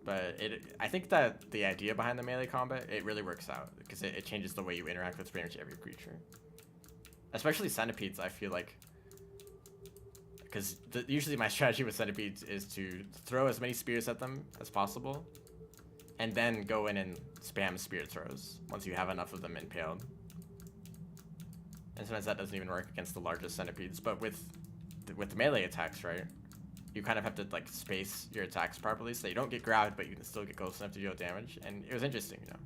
But I think that the idea behind the melee combat, it really works out because it changes the way you interact with pretty much every creature. Especially centipedes, I feel like. Because usually my strategy with centipedes is to throw as many spears at them as possible, and then go in and spam spirit throws once you have enough of them impaled. And sometimes that doesn't even work against the largest centipedes, but with melee attacks, right? You kind of have to like space your attacks properly so you don't get grabbed, but you can still get close enough to deal damage. And it was interesting, you know.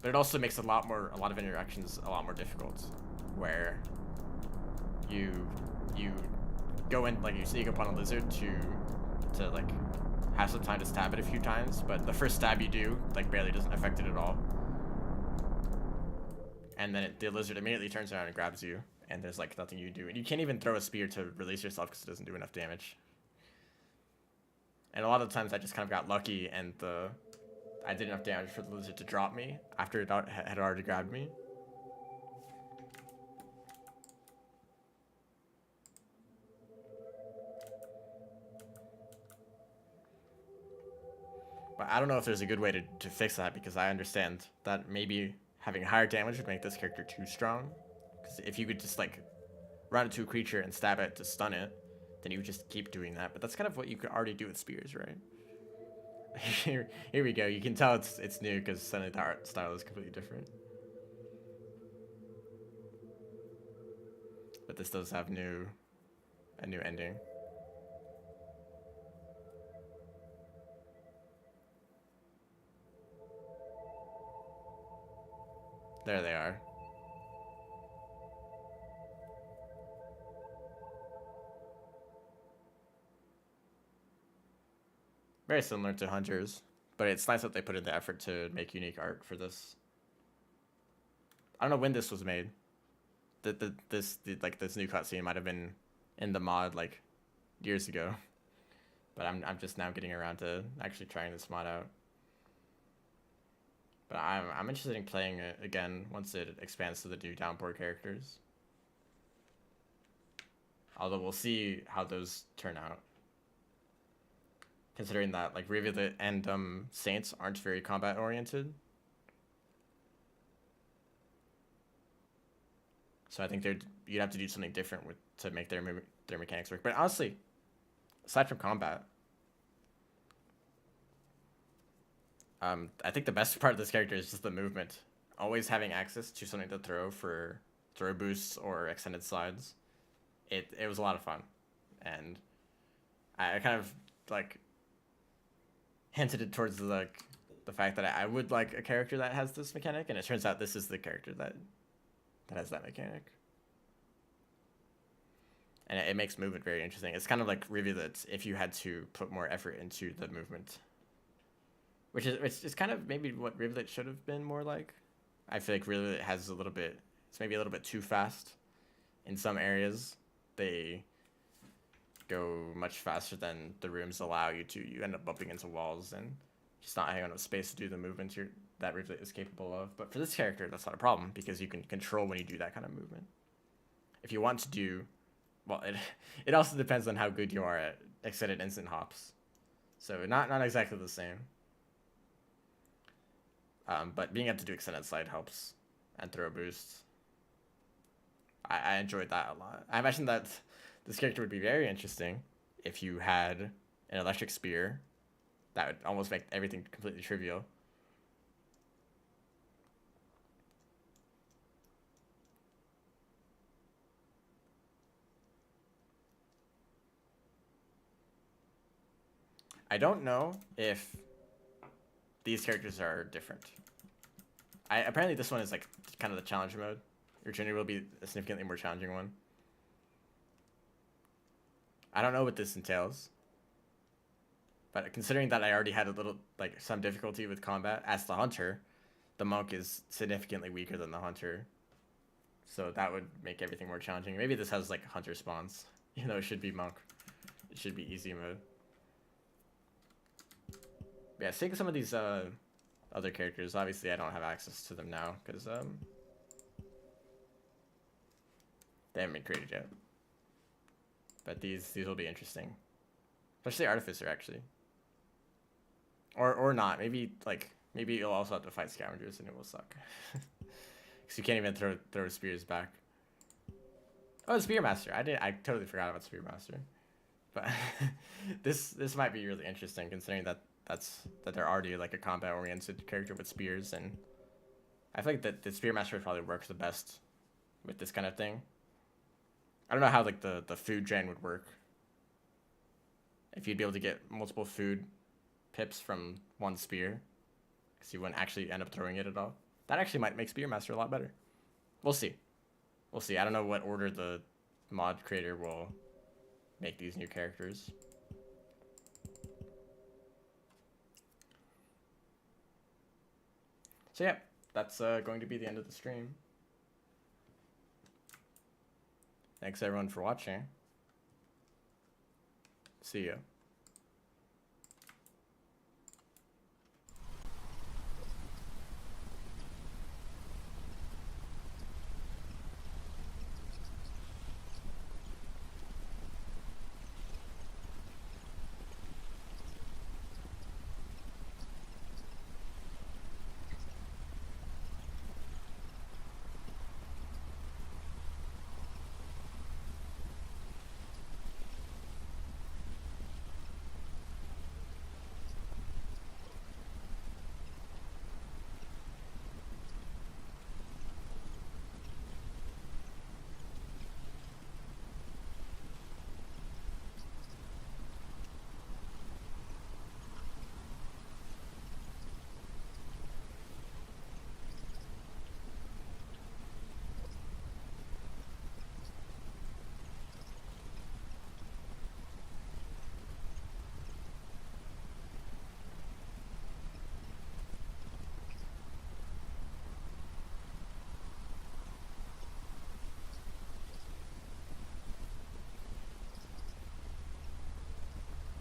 But it also makes a lot of interactions a lot more difficult, where you go in, like, you sneak up on a lizard to like have some time to stab it a few times, but the first stab you do like barely doesn't affect it at all, and then the lizard immediately turns around and grabs you, and there's like nothing you do, and you can't even throw a spear to release yourself because it doesn't do enough damage. And a lot of times I just kind of got lucky, and I did enough damage for the lizard to drop me after it had already grabbed me. But I don't know if there's a good way to fix that, because I understand that maybe having higher damage would make this character too strong. Because if you could just like run into a creature and stab it to stun it, then you would just keep doing that. But that's kind of what you could already do with spears, right? Here we go. You can tell it's new because suddenly the art style is completely different. But this does have a new ending. There they are. Very similar to Hunters, but it's nice that they put in the effort to make unique art for this. I don't know when this was made. This new cutscene might have been in the mod like years ago, but I'm just now getting around to actually trying this mod out. But I'm interested in playing it again once it expands to the new downpour characters. Although we'll see how those turn out, considering that like Rivulet and Saints aren't very combat oriented. So I think you'd have to do something different to make their mechanics work. But honestly, aside from combat, I think the best part of this character is just the movement. Always having access to something to throw for throw boosts or extended slides. It was a lot of fun, and I kind of like hinted it towards the fact that I would like a character that has this mechanic, and it turns out this is the character that has that mechanic. And it makes movement very interesting. It's kind of like Rivulet if you had to put more effort into the movement. Which is kind of maybe what Rivulet should have been more like. I feel like Rivulet has it's maybe a little bit too fast. In some areas, they go much faster than the rooms allow you to. You end up bumping into walls and just not having enough space to do the movements that Rivulet is capable of. But for this character, that's not a problem, because you can control when you do that kind of movement. If you want to do, well, it also depends on how good you are at extended instant hops. So not exactly the same. But being able to do extended slide helps, and throw boosts. I enjoyed that a lot. I imagine that this character would be very interesting if you had an electric spear. That would almost make everything completely trivial. I don't know if these characters are different. Apparently this one is like kind of the challenge mode. Your journey will be a significantly more challenging one. I don't know what this entails, but considering that I already had a little some difficulty with combat as the hunter, the monk is significantly weaker than the hunter, so that would make everything more challenging. Maybe this has like hunter spawns, even though it should be monk. It should be easy mode. But yeah, seeing some of these other characters, obviously I don't have access to them now because they haven't been created yet. But these will be interesting, especially Artificer actually, or not. Maybe you'll also have to fight scavengers and it will suck, because you can't even throw spears back. Oh, the Spearmaster! I totally forgot about Spearmaster, but this might be really interesting considering that that they're already like a combat-oriented character with spears, and I feel like that the Spearmaster probably works the best with this kind of thing. I don't know how like the food gen would work. If you'd be able to get multiple food pips from one spear, because you wouldn't actually end up throwing it at all. That actually might make Spearmaster a lot better. We'll see. We'll see. I don't know what order the mod creator will make these new characters. So yeah, that's going to be the end of the stream. Thanks everyone for watching. See ya.